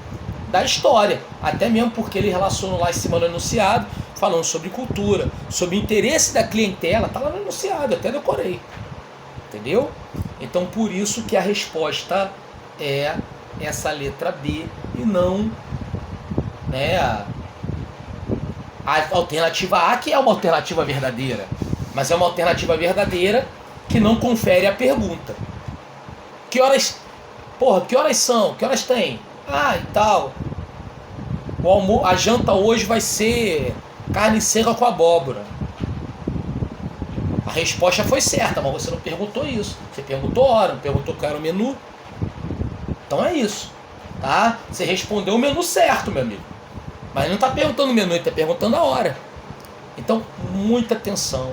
[SPEAKER 1] da história. Até mesmo porque ele relacionou lá em cima do enunciado, falando sobre cultura, sobre o interesse da clientela, está lá no enunciado, até decorei. Entendeu? Então, por isso que a resposta é essa letra B e não, né, a alternativa A, que é uma alternativa verdadeira, mas é uma alternativa verdadeira que não confere a pergunta. Que horas, que horas são? Que horas tem? Ah, e tal. A janta hoje vai ser carne seca com abóbora. A resposta foi certa, mas você não perguntou isso. Você perguntou hora, não perguntou qual era o menu. Então é isso, tá? Você respondeu o menu certo, meu amigo. Mas não está perguntando minuto, está perguntando a hora. Então, muita atenção.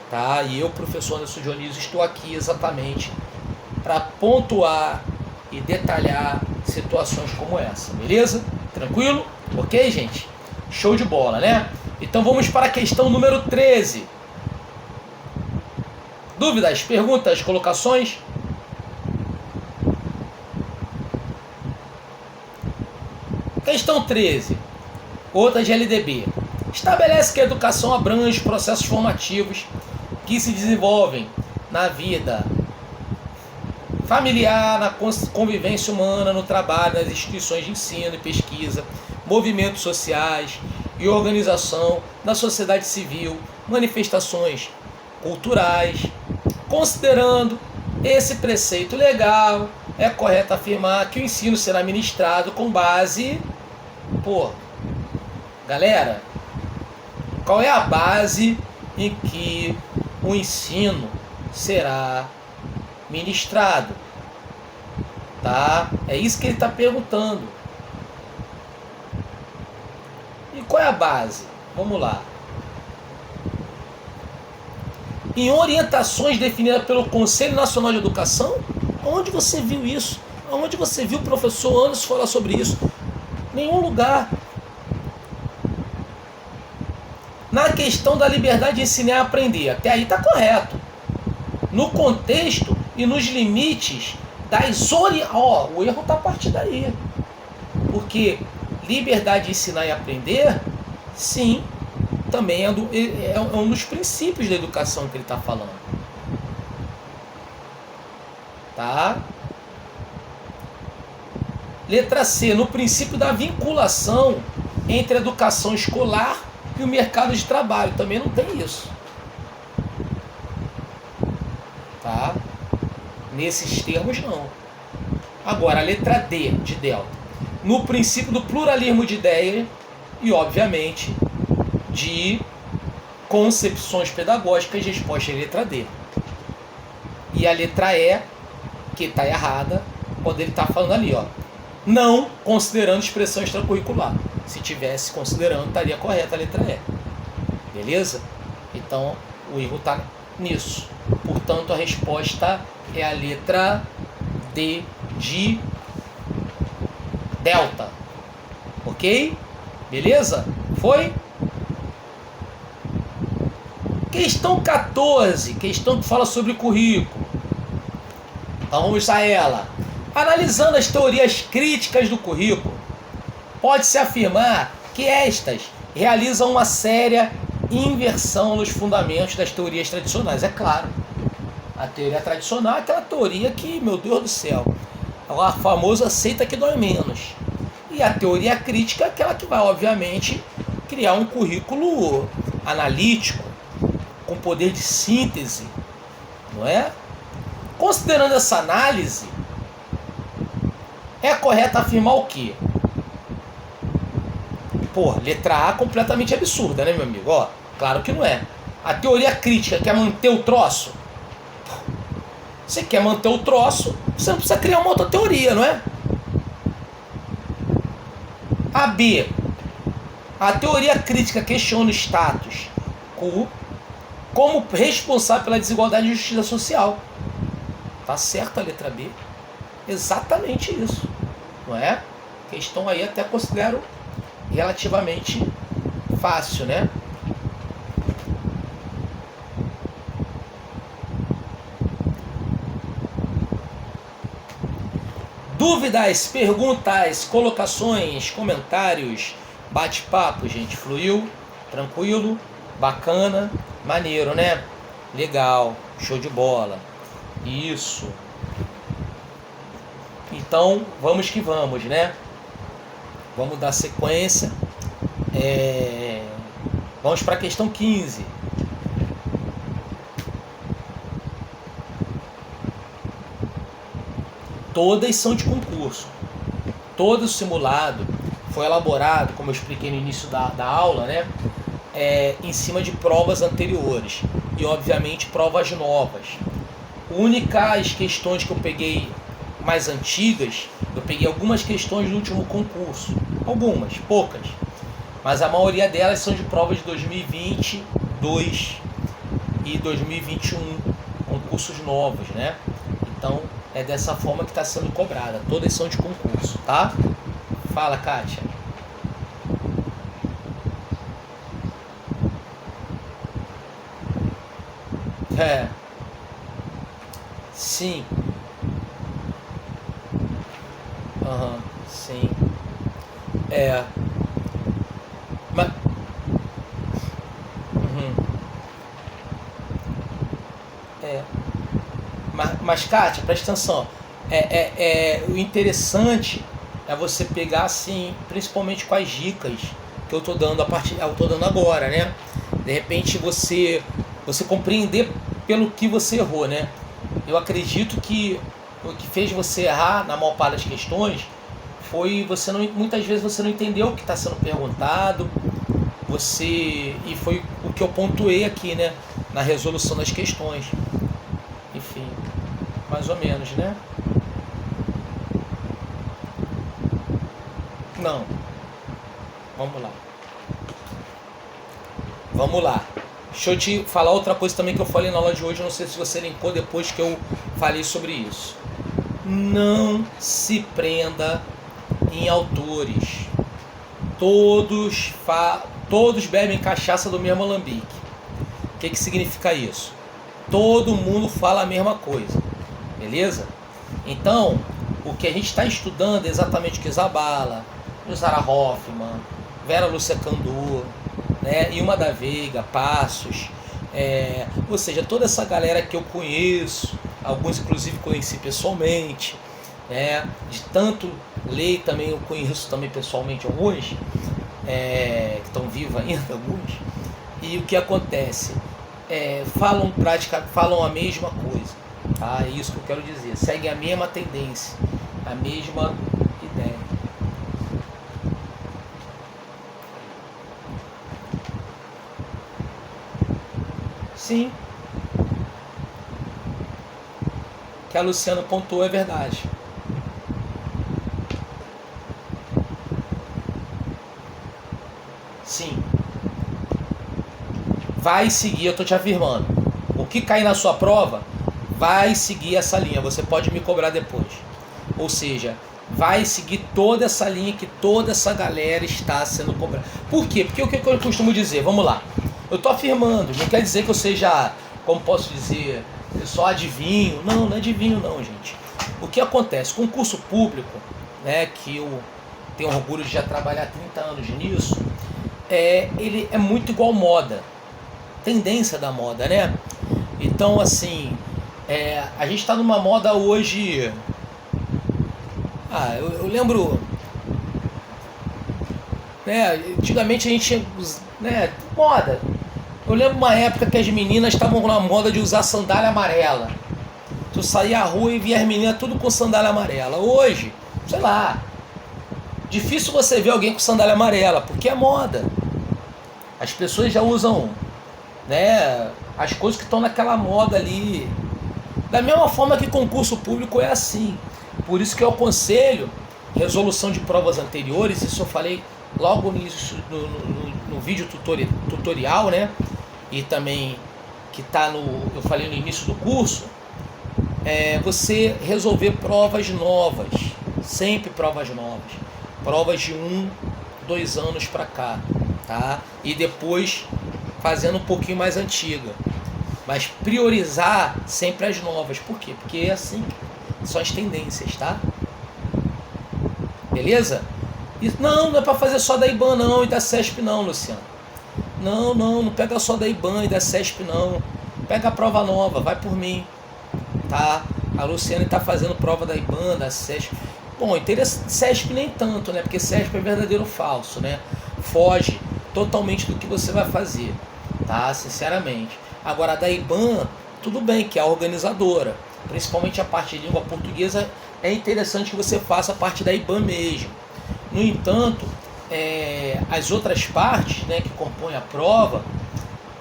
[SPEAKER 1] Tá? E eu, professor Anderson Dionísio, estou aqui exatamente para pontuar e detalhar situações como essa. Beleza? Tranquilo? Ok, gente? Show de bola, né? Então vamos para a questão número 13. Dúvidas, perguntas, colocações? Questão 13. Outra de LDB. Estabelece que a educação abrange processos formativos que se desenvolvem na vida familiar, na convivência humana, no trabalho, nas instituições de ensino e pesquisa, movimentos sociais e organização, na sociedade civil, manifestações culturais. Considerando esse preceito legal, é correto afirmar que o ensino será ministrado com base... Galera, qual é a base em que o ensino será ministrado? Tá? É isso que ele está perguntando. E qual é a base? Vamos lá. Em orientações definidas pelo Conselho Nacional de Educação? Onde você viu isso? Onde você viu o professor Anderson falar sobre isso? Nenhum lugar. Na questão da liberdade de ensinar e aprender, até aí está correto. No contexto e nos limites das o erro está a partir daí. Porque liberdade de ensinar e aprender, sim, também é um dos princípios da educação que ele está falando. Tá? Letra C, no princípio da vinculação entre a educação escolar e o mercado de trabalho. Também não tem isso. Tá? Nesses termos, não. Agora, a letra D, de delta. No princípio do pluralismo de ideias e, obviamente, de concepções pedagógicas, resposta à letra D. E a letra E, que está errada, quando ele está falando ali, ó, não considerando expressão extracurricular. Se tivesse considerando, estaria correta a letra E. Beleza? Então, o erro está nisso. Portanto, a resposta é a letra D de delta. Ok? Beleza? Foi? Questão 14. Questão que fala sobre currículo. Então, vamos a ela. Analisando as teorias críticas do currículo, pode-se afirmar que estas realizam uma séria inversão nos fundamentos das teorias tradicionais. É claro, a teoria tradicional é aquela teoria que, meu Deus do céu, é a famosa aceita que dói menos. E a teoria crítica é aquela que vai, obviamente, criar um currículo analítico, com poder de síntese, não é? Considerando essa análise, é correto afirmar o quê? Letra A completamente absurda, né, meu amigo? Ó, claro que não é. A teoria crítica quer manter o troço? Você quer manter o troço, você não precisa criar uma outra teoria, não é? A B. A teoria crítica questiona o status quo como responsável pela desigualdade e justiça social. Tá certo a letra B? Exatamente isso, não é? Questão aí até considero relativamente fácil, né? Dúvidas, perguntas, colocações, comentários, bate-papo, gente, fluiu, tranquilo, bacana, maneiro, né? Legal, show de bola. Isso. Então, vamos que vamos, né? Vamos dar sequência. Vamos para a questão 15. Todas são de concurso. Todo simulado foi elaborado, como eu expliquei no início da aula, né? Em cima de provas anteriores. E, obviamente, provas novas. Únicas questões que eu peguei mais antigas, eu peguei algumas questões do último concurso. Algumas, poucas. Mas a maioria delas são de provas de 2022 e 2021, concursos novos, né? Então é dessa forma que está sendo cobrada. Todas são de concurso, tá? Fala, Kátia. É, sim. Aham, sim. É. Mas, uhum, é. Mas, Kátia, presta atenção. O interessante é você pegar assim, principalmente com as dicas que eu tô dando eu tô dando agora, né? De repente você compreender pelo que você errou, né? Eu acredito que o que fez você errar na maior parte das questões foi você não, muitas vezes você não entendeu o que está sendo perguntado, e foi o que eu pontuei aqui, né? Na resolução das questões. Enfim, mais ou menos, né? Não, vamos lá. Vamos lá. Deixa eu te falar outra coisa também que eu falei na aula de hoje, não sei se você linkou depois que eu falei sobre isso. Não se prenda em autores. Todos bebem cachaça do mesmo alambique. O que significa isso? Todo mundo fala a mesma coisa, beleza? Então, o que a gente está estudando é exatamente o que Zabala, Sara Hoffman, Vera Lúcia Candu, né? Ilma da Veiga, Passos, ou seja, toda essa galera que eu conheço, alguns inclusive conheci pessoalmente, né? De tanto ler também eu conheço também pessoalmente alguns, que estão vivos ainda, alguns, e o que acontece? Falam a mesma coisa, tá? É isso que eu quero dizer, seguem a mesma tendência, a mesma ideia. Sim, que a Luciana pontuou é verdade. Sim, vai seguir, eu estou te afirmando. O que cair na sua prova vai seguir essa linha, você pode me cobrar depois. Ou seja, vai seguir toda essa linha que toda essa galera está sendo cobrada. Por quê? Porque o que eu costumo dizer, vamos lá, eu estou afirmando, não quer dizer que eu seja, como posso dizer, eu só adivinho, não é adivinho não, gente. O que acontece? Concurso público, né, que eu tenho orgulho de já trabalhar 30 anos nisso, ele é muito igual moda, tendência da moda, né? Então, assim, a gente está numa moda hoje. Eu lembro, né? Antigamente a gente tinha, né? Moda. Eu lembro uma época que as meninas estavam na moda de usar sandália amarela. Tu saía à rua e via as meninas tudo com sandália amarela. Hoje, sei lá, difícil você ver alguém com sandália amarela, porque é moda. As pessoas já usam, né, as coisas que estão naquela moda ali. Da mesma forma que concurso público é assim. Por isso que eu aconselho resolução de provas anteriores, isso eu falei logo no vídeo tutorial, né? E também que tá eu falei no início do curso, você resolver provas novas, sempre provas novas, provas de 2 anos para cá, tá? E depois fazendo um pouquinho mais antiga, mas priorizar sempre as novas. Por quê? Porque é assim, são as tendências, tá? Beleza? E não é para fazer só da IBAN não e da CESP não, Luciano. Não pega só da IBAN e da CESP não. Pega a prova nova, vai por mim, tá? A Luciana está fazendo prova da IBAN, da CESP. Bom, CESP nem tanto, né? Porque CESP é verdadeiro ou falso, né? Foge totalmente do que você vai fazer, tá? Sinceramente. Agora, a da IBAN, tudo bem, que é a organizadora. Principalmente a parte de língua portuguesa, é interessante que você faça a parte da IBAN mesmo. No entanto, as outras partes, né, que compõem a prova,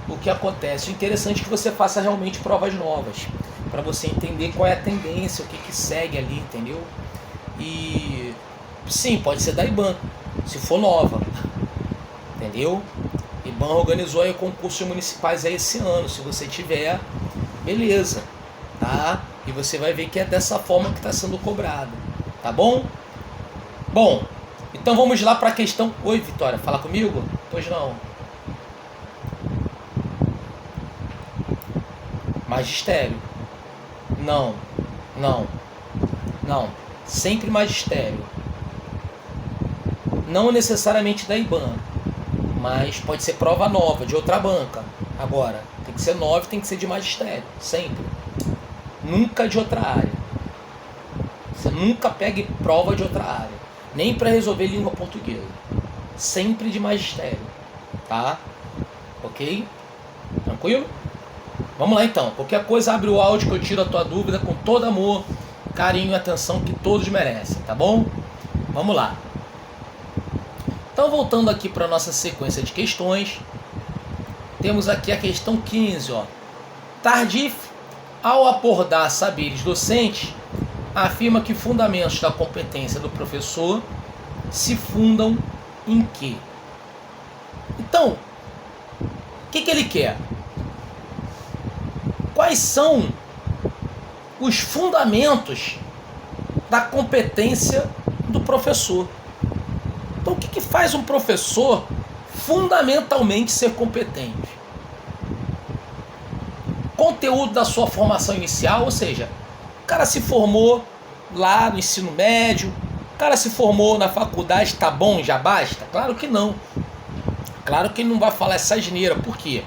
[SPEAKER 1] o que acontece? O interessante é que você faça realmente provas novas, para você entender qual é a tendência, o que segue ali, entendeu? E sim, pode ser da IBAN, se for nova, entendeu? IBAN organizou aí concursos municipais aí esse ano, se você tiver, beleza, tá? E você vai ver que é dessa forma que está sendo cobrado, tá bom? Bom, então vamos lá para a questão... Oi, Vitória, fala comigo? Pois não. Magistério. Não, não, não. Sempre magistério. Não necessariamente da IBAN, mas pode ser prova nova, de outra banca. Agora, tem que ser nova, tem que ser de magistério, sempre. Nunca de outra área. Você nunca pegue prova de outra área, nem para resolver língua portuguesa. Sempre de magistério, tá? Ok? Tranquilo? Vamos lá então. Qualquer coisa, abre o áudio que eu tiro a tua dúvida com todo amor, carinho e atenção que todos merecem, tá bom? Vamos lá. Então, voltando aqui para a nossa sequência de questões, temos aqui a questão 15, ó. Tardif, ao abordar saberes docentes, afirma que fundamentos da competência do professor se fundam em quê? Então, o que ele quer? Quais são os fundamentos da competência do professor? Então, o que faz um professor fundamentalmente ser competente? Conteúdo da sua formação inicial, ou seja, o cara se formou lá no ensino médio, o cara se formou na faculdade, tá bom, já basta? Claro que não. Claro que ele não vai falar essa asneira, por quê?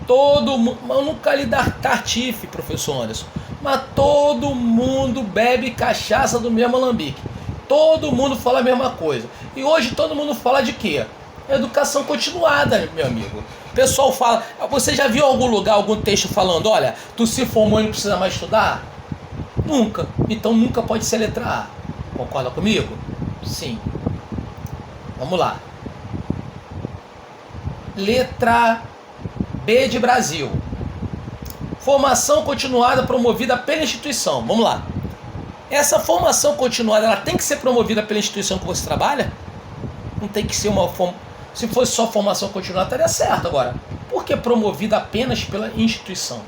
[SPEAKER 1] Todo mundo, eu nunca lhe dar tartife, professor Anderson, mas todo mundo bebe cachaça do mesmo alambique. Todo mundo fala a mesma coisa. E hoje todo mundo fala de quê? Educação continuada, meu amigo. O pessoal fala... Você já viu em algum lugar, algum texto falando, olha, tu se formou e não precisa mais estudar? Nunca. Então nunca pode ser letra A. Concorda comigo? Sim. Vamos lá. Letra B de Brasil. Formação continuada promovida pela instituição. Vamos lá. Essa formação continuada, ela tem que ser promovida pela instituição que você trabalha? Não tem que ser uma Se fosse só formação continuada, estaria certo. Agora, por que promovida apenas pela instituição?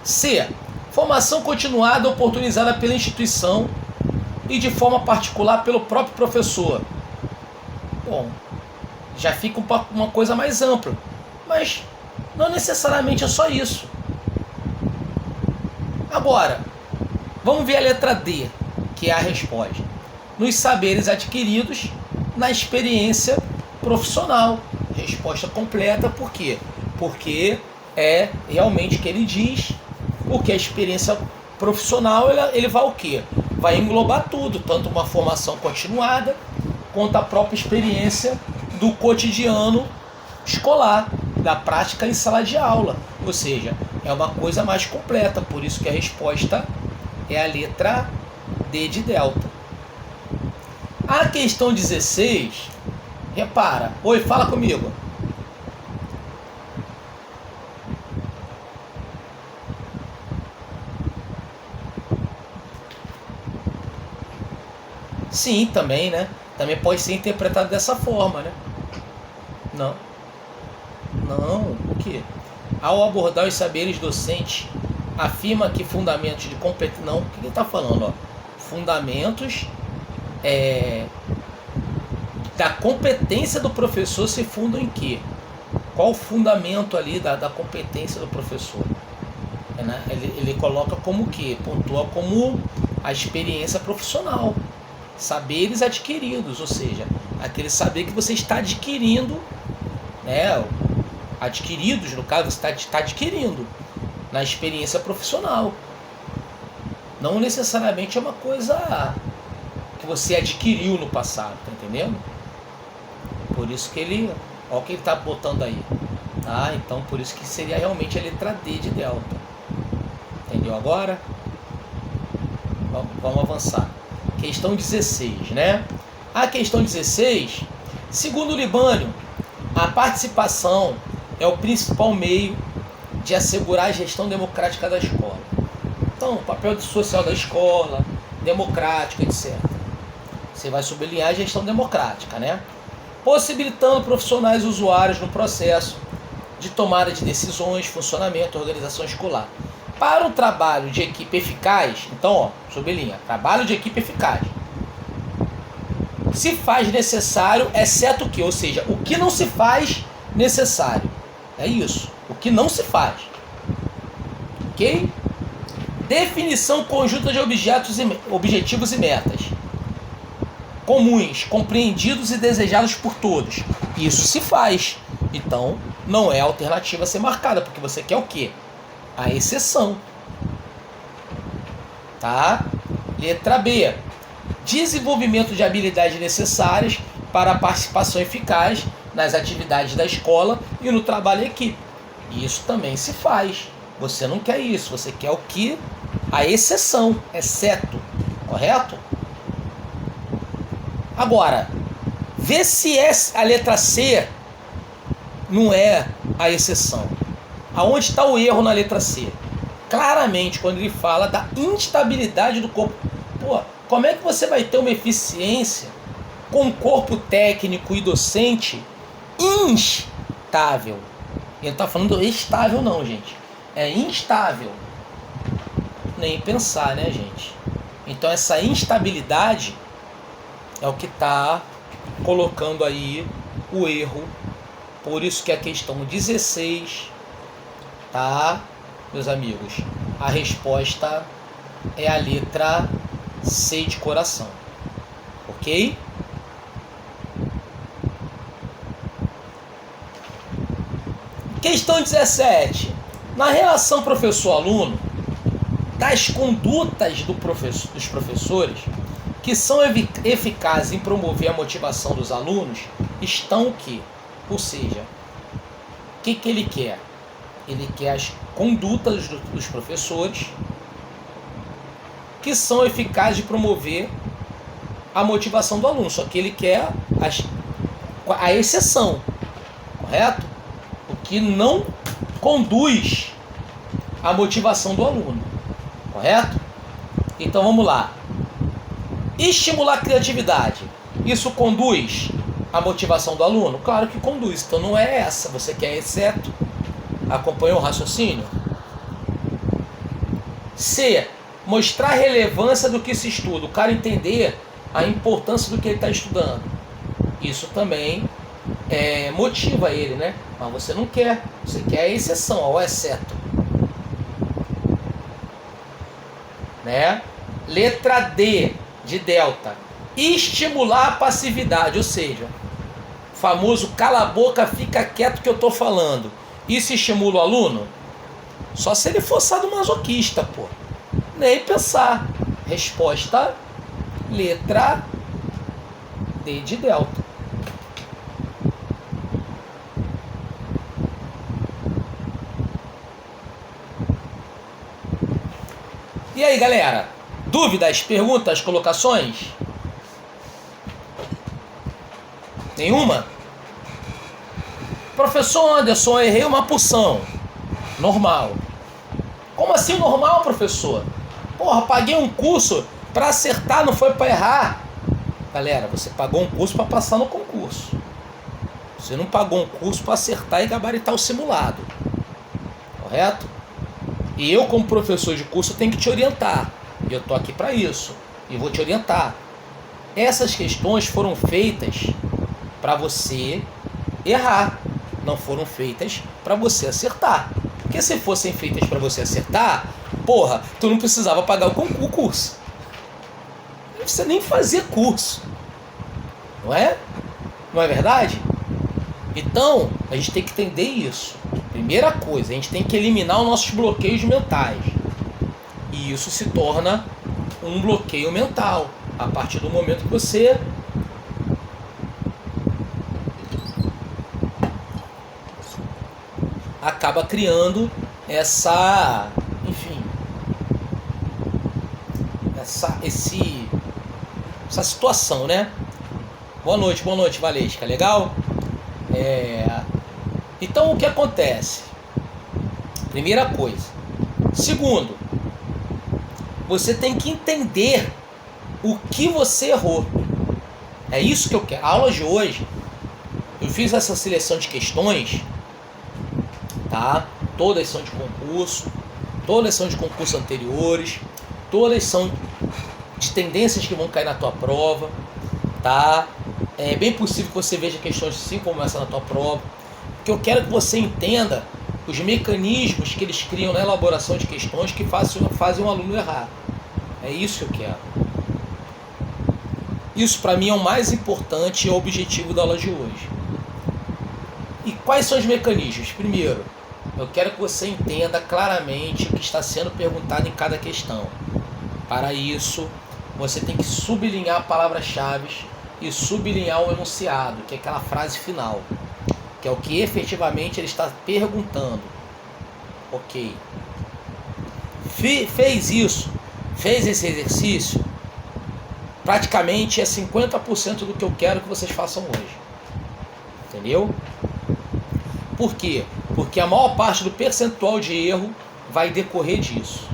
[SPEAKER 1] C. Formação continuada oportunizada pela instituição e de forma particular pelo próprio professor. Bom, já fica uma coisa mais ampla. Mas não necessariamente é só isso. Agora, vamos ver a letra D, que é a resposta. Nos saberes adquiridos na experiência profissional. Resposta completa, por quê? Porque é realmente o que ele diz, porque a experiência profissional, ele vai o quê? Vai englobar tudo, tanto uma formação continuada, quanto a própria experiência do cotidiano escolar, da prática em sala de aula. Ou seja, é uma coisa mais completa, por isso que a resposta é a letra D de delta. A questão 16, repara. Oi, fala comigo. Sim, também, né? Também pode ser interpretado dessa forma, né? Não. Não, o quê? Ao abordar os saberes docentes, afirma que fundamentos de competência... Não, o que ele está falando? Ó? Fundamentos da competência do professor se fundam em quê? Qual o fundamento ali da competência do professor? Né? Ele coloca como o quê? Pontua como a experiência profissional. Saberes adquiridos, ou seja, aquele saber que você está adquirindo, né? Adquiridos, no caso, você está adquirindo na experiência profissional. Não necessariamente é uma coisa que você adquiriu no passado, tá entendendo? Por isso que ele... Olha o que ele está botando aí. Tá? Então, por isso que seria realmente a letra D de delta. Entendeu agora? Vamos avançar. Questão 16, né? A questão 16, segundo o Libânio, a participação é o principal meio de assegurar a gestão democrática da escola. Então, o papel social da escola, democrático, etc. Você vai sublinhar a gestão democrática, né? Possibilitando profissionais e usuários no processo de tomada de decisões, funcionamento e organização escolar. Para um trabalho de equipe eficaz, então, ó, sublinha, trabalho de equipe eficaz, se faz necessário, exceto o que? Ou seja, o que não se faz necessário. É isso, o que não se faz. Ok? Definição conjunta de objetivos e metas comuns, compreendidos e desejados por todos. Isso se faz. Então, não é alternativa a ser marcada, porque você quer o quê? A exceção. Tá? Letra B. Desenvolvimento de habilidades necessárias para a participação eficaz nas atividades da escola e no trabalho em equipe. Isso também se faz. Você não quer isso, você quer o que? A exceção, exceto. Correto? Agora, vê se a letra C não é a exceção. Aonde está o erro na letra C? Claramente, quando ele fala da instabilidade do corpo. Pô, como é que você vai ter uma eficiência com um corpo técnico e docente instável? Ele não está falando estável não, gente. É instável. Nem pensar, né, gente? Então essa instabilidade é o que está colocando aí o erro. Por isso que a questão 16, tá, meus amigos? A resposta é a letra C de coração. Ok? Questão 17. Na relação professor-aluno, das condutas dos professores que são eficazes em promover a motivação dos alunos estão o quê? Ou seja, o que ele quer? Ele quer as condutas dos professores que são eficazes de promover a motivação do aluno. Só que ele quer a exceção, correto? O que não conduz à motivação do aluno, correto? Então vamos lá. Estimular a criatividade. Isso conduz à motivação do aluno? Claro que conduz. Então não é essa. Você quer exceto. Acompanhou o raciocínio? C. Mostrar a relevância do que se estuda. O cara entender a importância do que ele está estudando. Isso também motiva ele, né? Mas você não quer. Você quer a exceção, o exceto. Né? Letra D de delta. Estimular a passividade. Ou seja, o famoso cala a boca, fica quieto que eu estou falando. Isso estimula o aluno? Só se ele for sadomasoquista, pô. Nem pensar. Resposta, letra D de delta. E aí, galera? Dúvidas, perguntas, colocações? Nenhuma? Professor Anderson, eu errei uma porção. Normal. Como assim normal, professor? Porra, paguei um curso para acertar, não foi para errar. Galera, você pagou um curso para passar no concurso. Você não pagou um curso para acertar e gabaritar o simulado. Correto? E eu, como professor de curso, tenho que te orientar. E eu estou aqui para isso. E vou te orientar. Essas questões foram feitas para você errar. Não foram feitas para você acertar. Porque se fossem feitas para você acertar, porra, tu não precisava pagar o curso. Não precisa nem fazer curso. Não é? Não é verdade? Então, a gente tem que entender isso. Primeira coisa, a gente tem que eliminar os nossos bloqueios mentais. E isso se torna um bloqueio mental. A partir do momento que você acaba criando essa, enfim, essa situação, né? Boa noite, Valesca, legal? Então o que acontece? Primeira coisa. Segundo, você tem que entender o que você errou. É isso que eu quero. A aula de hoje, eu fiz essa seleção de questões, tá? Todas são de concurso, todas são de concursos anteriores, todas são de tendências que vão cair na tua prova, tá? É bem possível que você veja questões assim como essa na tua prova, porque eu quero que você entenda os mecanismos que eles criam na elaboração de questões que fazem o aluno errar. É isso que eu quero. Isso para mim é o mais importante e é o objetivo da aula de hoje. E quais são os mecanismos? Primeiro, eu quero que você entenda claramente o que está sendo perguntado em cada questão. Para isso, você tem que sublinhar palavras-chave e sublinhar o enunciado, que é aquela frase final, que é o que efetivamente ele está perguntando. Ok. Fez isso, fez esse exercício, praticamente é 50% do que eu quero que vocês façam hoje. Entendeu? Por quê? Porque a maior parte do percentual de erro vai decorrer disso.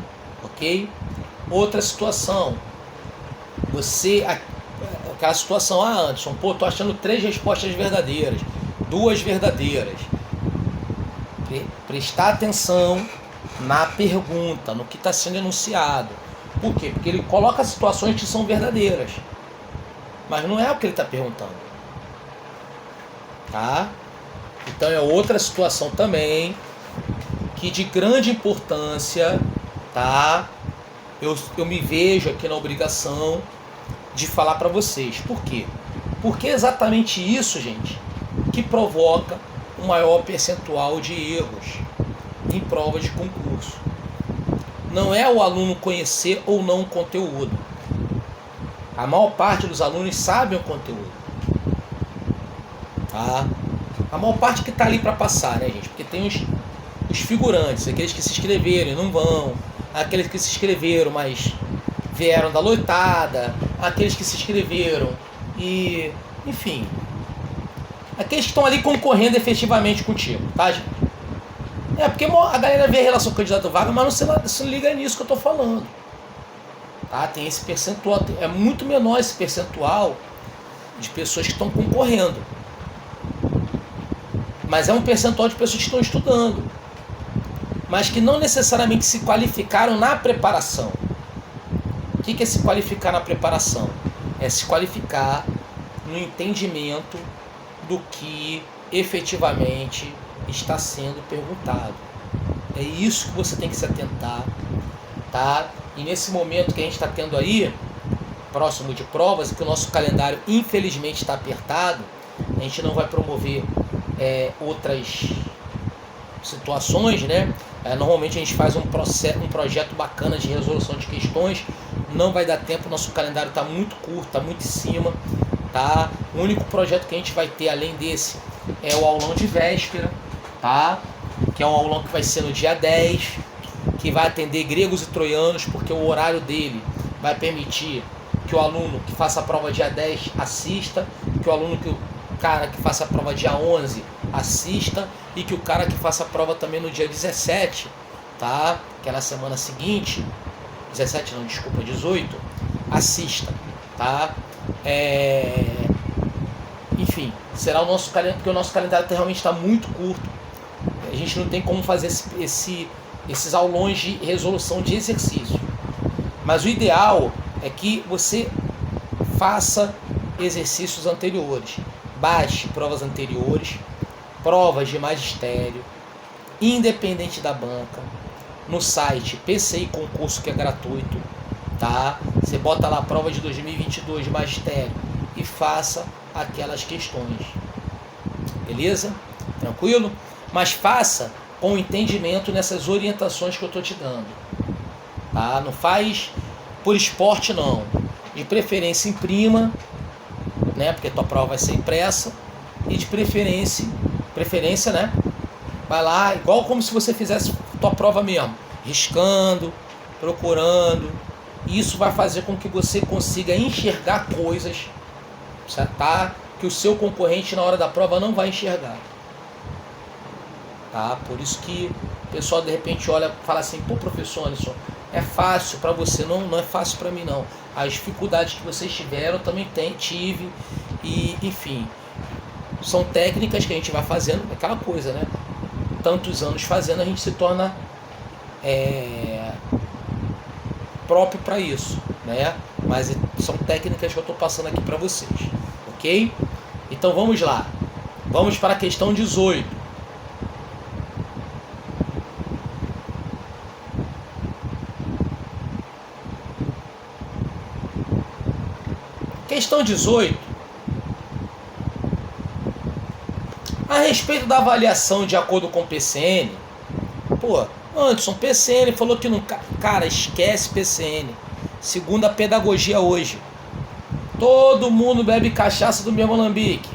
[SPEAKER 1] Ok? Outra situação. Aquela situação, Anderson, tô achando 3 respostas verdadeiras, 2 verdadeiras. Prestar atenção na pergunta, no que está sendo enunciado. Por quê? Porque ele coloca situações que são verdadeiras, mas não é o que ele está perguntando. Tá? Então é outra situação também que de grande importância, tá? Eu me vejo aqui na obrigação de falar para vocês. Por quê? Porque é exatamente isso, gente, que provoca um maior percentual de erros em provas de concurso. Não é o aluno conhecer ou não o conteúdo. A maior parte dos alunos sabem o conteúdo. Tá? A maior parte que está ali para passar, né, gente? Porque tem os figurantes, aqueles que se inscreveram e não vão, aqueles que se inscreveram, mas vieram da loitada, aqueles que se inscreveram e, enfim, aqueles que estão ali concorrendo efetivamente contigo, tá, gente? É, porque a galera vê a relação candidato-vaga, mas não se liga nisso que eu estou falando. Tá? Tem esse percentual, é muito menor esse percentual de pessoas que estão concorrendo. Mas é um percentual de pessoas que estão estudando, mas que não necessariamente se qualificaram na preparação. O que é se qualificar na preparação? É se qualificar no entendimento do que efetivamente está sendo perguntado. É isso que você tem que se atentar, tá? E nesse momento que a gente está tendo aí, próximo de provas, e que o nosso calendário infelizmente está apertado, a gente não vai promover outras situações, né? Normalmente a gente faz um projeto bacana de resolução de questões, não vai dar tempo, nosso calendário está muito curto, está muito em cima, tá? O único projeto que a gente vai ter além desse é o aulão de véspera, tá? Que é um aulão que vai ser no dia 10, que vai atender gregos e troianos, porque o horário dele vai permitir que o aluno que faça a prova dia 10 assista, que o cara que faça a prova dia 11 assista, e que o cara que faça a prova também no dia 17, tá? Que é na semana seguinte, 17 não, desculpa, 18, assista, tá? Enfim, será o nosso calendário, porque o nosso calendário realmente está muito curto, a gente não tem como fazer esses aulões de resolução de exercício, mas o ideal é que você faça exercícios anteriores, baixe provas anteriores, provas de magistério, independente da banca, no site PCI Concurso, que é gratuito, tá? Você bota lá a prova de 2022 de magistério e faça aquelas questões, beleza? Tranquilo? Mas faça com entendimento nessas orientações que eu estou te dando, tá? Não faz por esporte não, de preferência imprima, né? Porque a tua prova vai ser impressa, e de preferência, né? Vai lá, igual como se você fizesse tua prova mesmo, riscando, procurando. Isso vai fazer com que você consiga enxergar coisas, tá? Que o seu concorrente na hora da prova não vai enxergar. Tá? Por isso que o pessoal de repente olha e fala assim: pô, professor Anderson, é fácil para você, não é fácil para mim não. As dificuldades que vocês tiveram, eu também tive, e, enfim, são técnicas que a gente vai fazendo, aquela coisa, né? Tantos anos fazendo, a gente se torna próprio para isso, né? Mas são técnicas que eu estou passando aqui para vocês, ok? Então vamos lá, vamos para a questão 18. Questão 18. A respeito da avaliação de acordo com o PCN, pô, Anderson, PCN falou que não... Cara, esquece PCN. Segundo a pedagogia hoje, todo mundo bebe cachaça do mesmo alambique,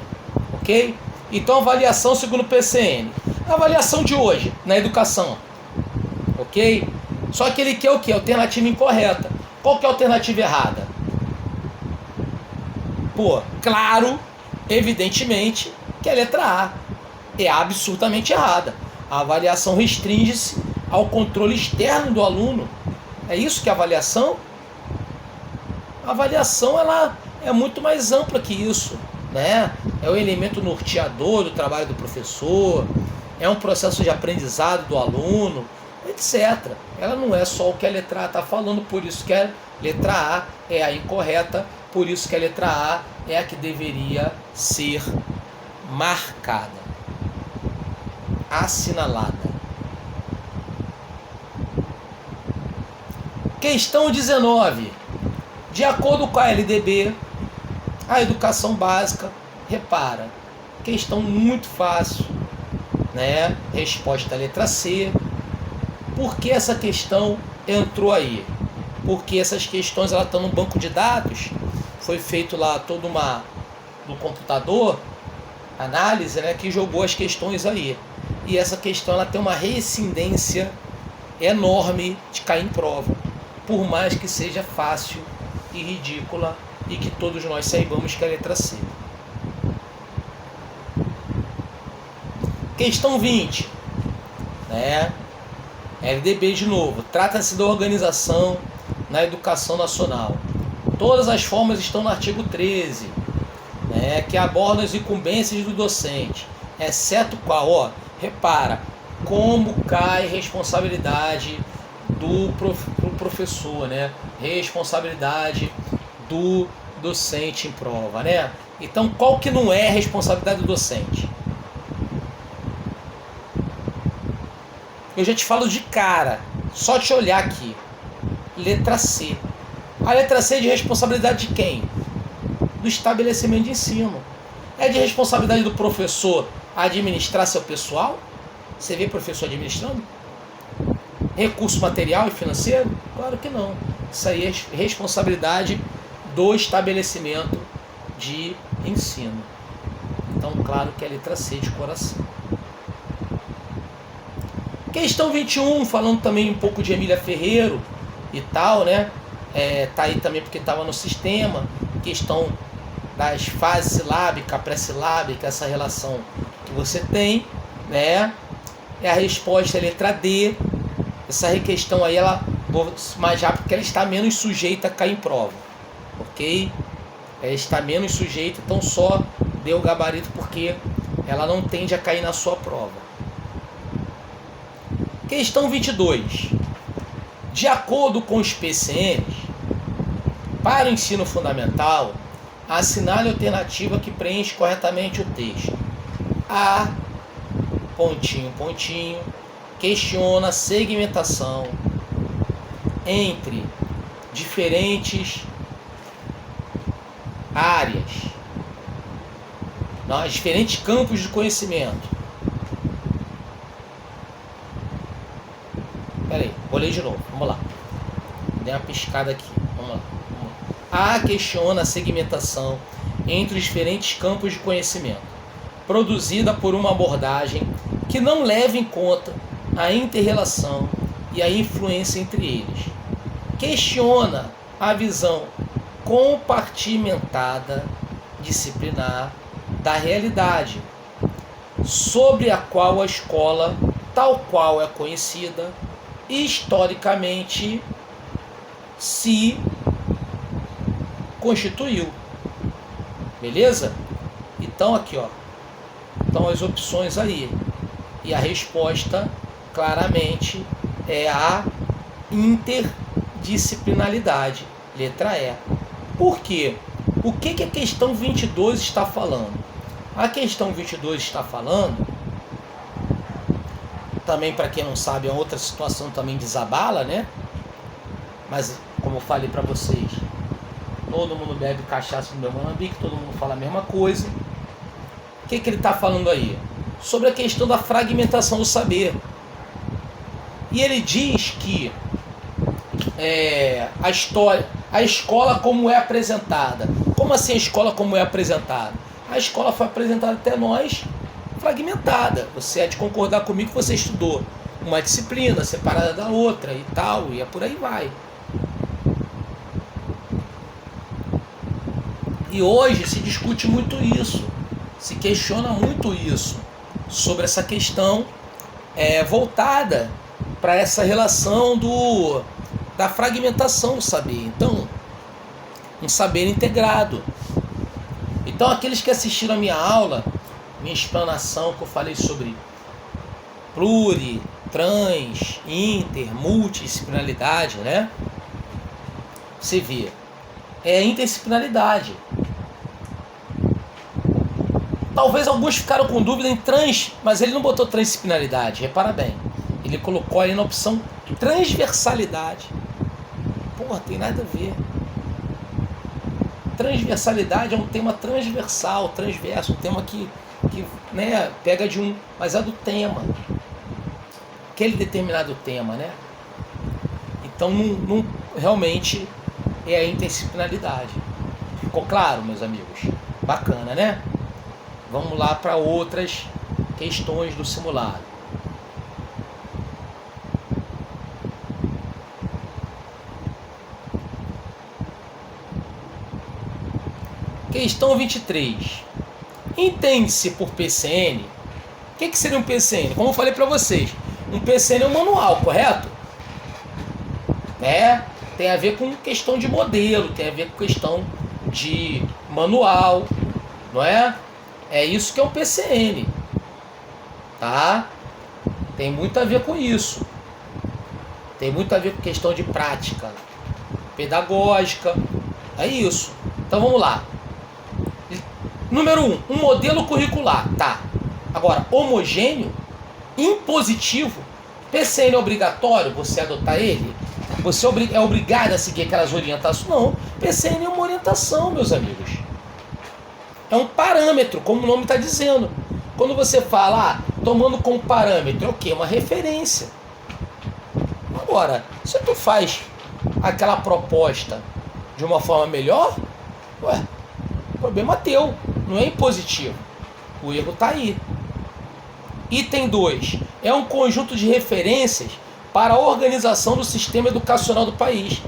[SPEAKER 1] ok? Então, avaliação segundo o PCN. A avaliação de hoje, na educação, ok? Só que ele quer o quê? Alternativa incorreta. Qual que é a alternativa errada? Pô, claro, evidentemente, que a letra A é absurdamente errada. A avaliação restringe-se ao controle externo do aluno. É isso que é a avaliação? A avaliação, ela é muito mais ampla que isso, né? É o elemento norteador do trabalho do professor, é um processo de aprendizado do aluno, etc. Ela não é só o que a letra A está falando, por isso que a letra A é a incorreta, por isso que a letra A é a que deveria ser marcada, assinalada. Questão 19. De acordo com a LDB, a educação básica, repara, questão muito fácil, né? Resposta letra C. Por que essa questão entrou aí? Porque essas questões elas estão no banco de dados, foi feito lá toda uma no computador, análise, né, que jogou as questões aí. E essa questão ela tem uma reincidência enorme de cair em prova, por mais que seja fácil e ridícula e que todos nós saibamos que é a letra C. Questão 20, né? LDB de novo. Trata-se da organização na educação nacional. Todas as formas estão no artigo 13, né, que aborda as incumbências do docente, exceto qual? Ó, repara, como cai responsabilidade do professor, né? Responsabilidade do docente em prova, né? Então, qual que não é responsabilidade do docente? Eu já te falo de cara, só te olhar aqui. Letra C. A letra C é de responsabilidade de quem? Do estabelecimento de ensino. É de responsabilidade do professor administrar seu pessoal? Você vê professor administrando? Recurso material e financeiro? Claro que não. Isso aí é responsabilidade do estabelecimento de ensino. Então, claro que é a letra C de coração. Questão 21, falando também um pouco de Emília Ferreiro e tal, né? Tá aí também porque estava no sistema. Questão das fases silábica, pré-silábica, essa relação que você tem, né? A resposta é a letra D. Essa questão aí, ela vou mais rápido porque ela está menos sujeita a cair em prova, ok? Ela está menos sujeita, então só dê o gabarito porque ela não tende a cair na sua prova. Questão 22. De acordo com os PCNs, para o ensino fundamental, assinale a alternativa que preenche corretamente o texto. A, pontinho, pontinho, questiona a segmentação entre diferentes áreas, diferentes campos de conhecimento. Peraí, vou ler de novo, vamos lá. Dei uma piscada aqui, vamos lá. A questiona a segmentação entre os diferentes campos de conhecimento, produzida por uma abordagem que não leva em conta a inter-relação e a influência entre eles. Questiona a visão compartimentada, disciplinar, da realidade, sobre a qual a escola, tal qual é conhecida, historicamente se constituiu. Beleza? Então aqui, ó, estão as opções aí. E a resposta claramente é a interdisciplinaridade, letra E. Por quê? O que a questão 22 está falando? A questão 22 está falando, também para quem não sabe, é outra situação também desabala, né? Mas como eu falei para vocês, todo mundo bebe cachaça no meu Moçambique, todo mundo fala a mesma coisa. O que ele está falando aí? Sobre a questão da fragmentação do saber. E ele diz que a escola como é apresentada. Como assim a escola como é apresentada? A escola foi apresentada até nós fragmentada. Você é de concordar comigo que você estudou uma disciplina separada da outra e tal, e é por aí vai. E hoje se discute muito isso, se questiona muito isso, sobre essa questão voltada para essa relação da fragmentação do saber. Então, um saber integrado. Então, aqueles que assistiram a minha aula, minha explanação que eu falei sobre pluri, trans, inter, multidisciplinaridade, né? Você vê, é a interdisciplinaridade. Talvez alguns ficaram com dúvida em trans, mas ele não botou transdisciplinaridade, repara bem. Ele colocou aí na opção transversalidade. Porra, tem nada a ver. Transversalidade é um tema transversal, transverso, um tema que né, pega de um, mas é do tema. Aquele determinado tema, né? Então não realmente é a interdisciplinaridade. Ficou claro, meus amigos? Bacana, né? Vamos lá para outras questões do simulado. Questão 23. Entende-se por PCN. O que seria um PCN? Como eu falei para vocês, um PCN é um manual, correto? Tem a ver com questão de modelo, tem a ver com questão de manual, não é? É isso que é um PCN, tá? Tem muito a ver com isso. Tem muito a ver com questão de prática pedagógica. É isso. Então vamos lá. Número 1, um modelo curricular, tá? Agora, homogêneo, impositivo, PCN é obrigatório você adotar ele? Você é obrigado a seguir aquelas orientações? Não, PCN é uma orientação, meus amigos. É um parâmetro, como o nome está dizendo. Quando você fala, tomando como parâmetro, é o quê? Uma referência. Agora, se tu faz aquela proposta de uma forma melhor, problema teu, não é impositivo. O erro está aí. Item 2. É um conjunto de referências para a organização do sistema educacional do país.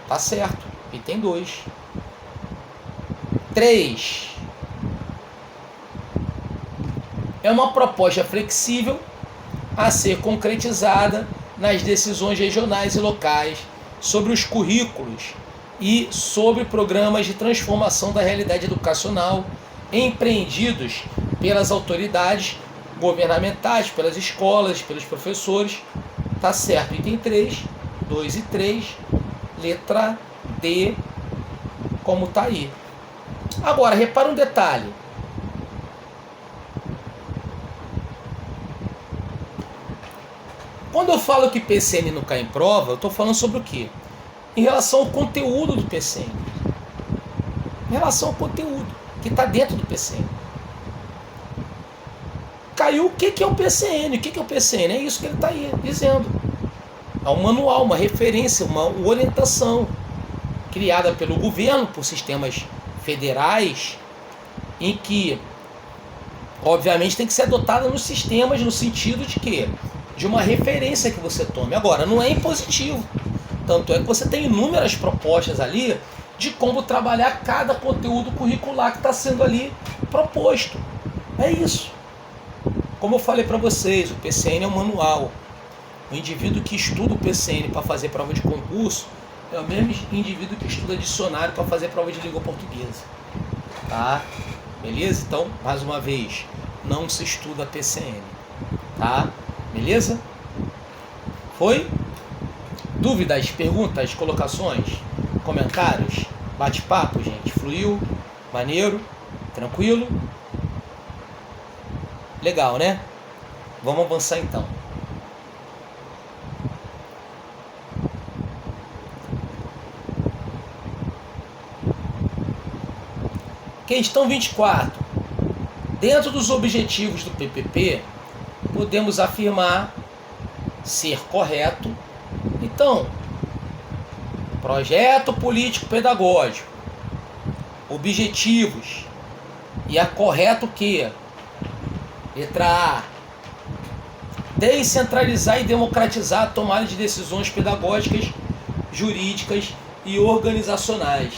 [SPEAKER 1] Tá certo. Item 2. 3. É uma proposta flexível a ser concretizada nas decisões regionais e locais sobre os currículos e sobre programas de transformação da realidade educacional empreendidos pelas autoridades governamentais, pelas escolas, pelos professores. Tá certo. Item 3, 2 e 3, letra D, como tá aí. Agora, repara um detalhe. Quando eu falo que PCN não cai em prova, eu estou falando sobre o quê? Em relação ao conteúdo do PCN. Em relação ao conteúdo que está dentro do PCN. Caiu o que é o PCN? O que é o PCN? É isso que ele está aí dizendo. É um manual, uma referência, uma orientação criada pelo governo, por sistemas federais, em que, obviamente, tem que ser adotada nos sistemas no sentido de quê? De uma referência que você tome. Agora, não é impositivo. Tanto é que você tem inúmeras propostas ali de como trabalhar cada conteúdo curricular que está sendo ali proposto. É isso. Como eu falei para vocês, o PCN é um manual. O indivíduo que estuda o PCN para fazer prova de concurso é o mesmo indivíduo que estuda dicionário para fazer prova de língua portuguesa. Tá? Beleza? Então, mais uma vez, não se estuda PCM, tá? Beleza? Foi? Dúvidas, perguntas, colocações, comentários, bate-papo, gente? Fluiu? Maneiro? Tranquilo? Legal, né? Vamos avançar então. Questão 24. Dentro dos objetivos do PPP, podemos afirmar ser correto. Então, projeto político-pedagógico, objetivos, e a correto que? Letra A. Descentralizar e democratizar a tomada de decisões pedagógicas, jurídicas e organizacionais.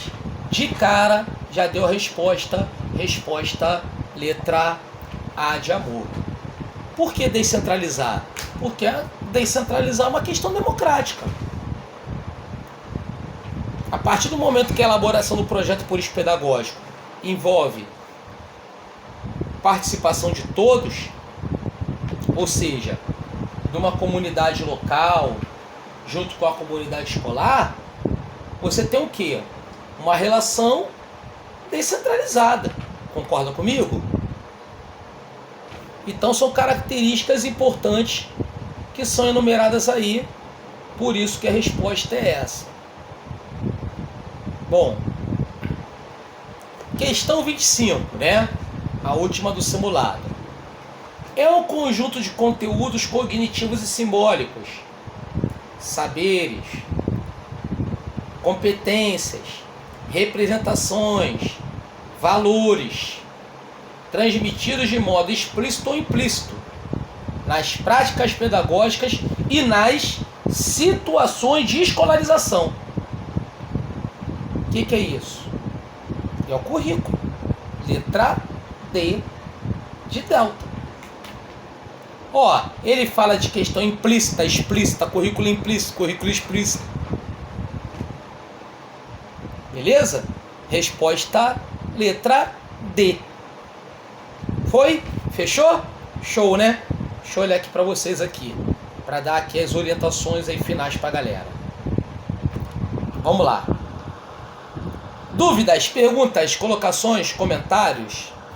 [SPEAKER 1] De cara, já deu a resposta. Resposta letra A de amor. Por que descentralizar? Porque descentralizar é uma questão democrática. A partir do momento que a elaboração do projeto político-pedagógico envolve participação de todos, ou seja, de uma comunidade local junto com a comunidade escolar, você tem o quê? Uma relação descentralizada. Concorda comigo? Então são características importantes que são enumeradas aí, por isso que a resposta é essa. Bom, questão 25, né? A última do simulado. É um conjunto de conteúdos cognitivos e simbólicos, saberes, competências, representações, valores, transmitidos de modo explícito ou implícito nas práticas pedagógicas e nas situações de escolarização. O que é isso? É o currículo. Letra D de delta. Ó, ele fala de questão implícita, explícita, currículo implícito, currículo explícito. Beleza? Resposta letra D. Foi? Fechou? Show, né? Deixa eu olhar aqui para vocês aqui, para dar aqui as orientações aí finais para a galera. Vamos lá. Dúvidas, perguntas, colocações, comentários?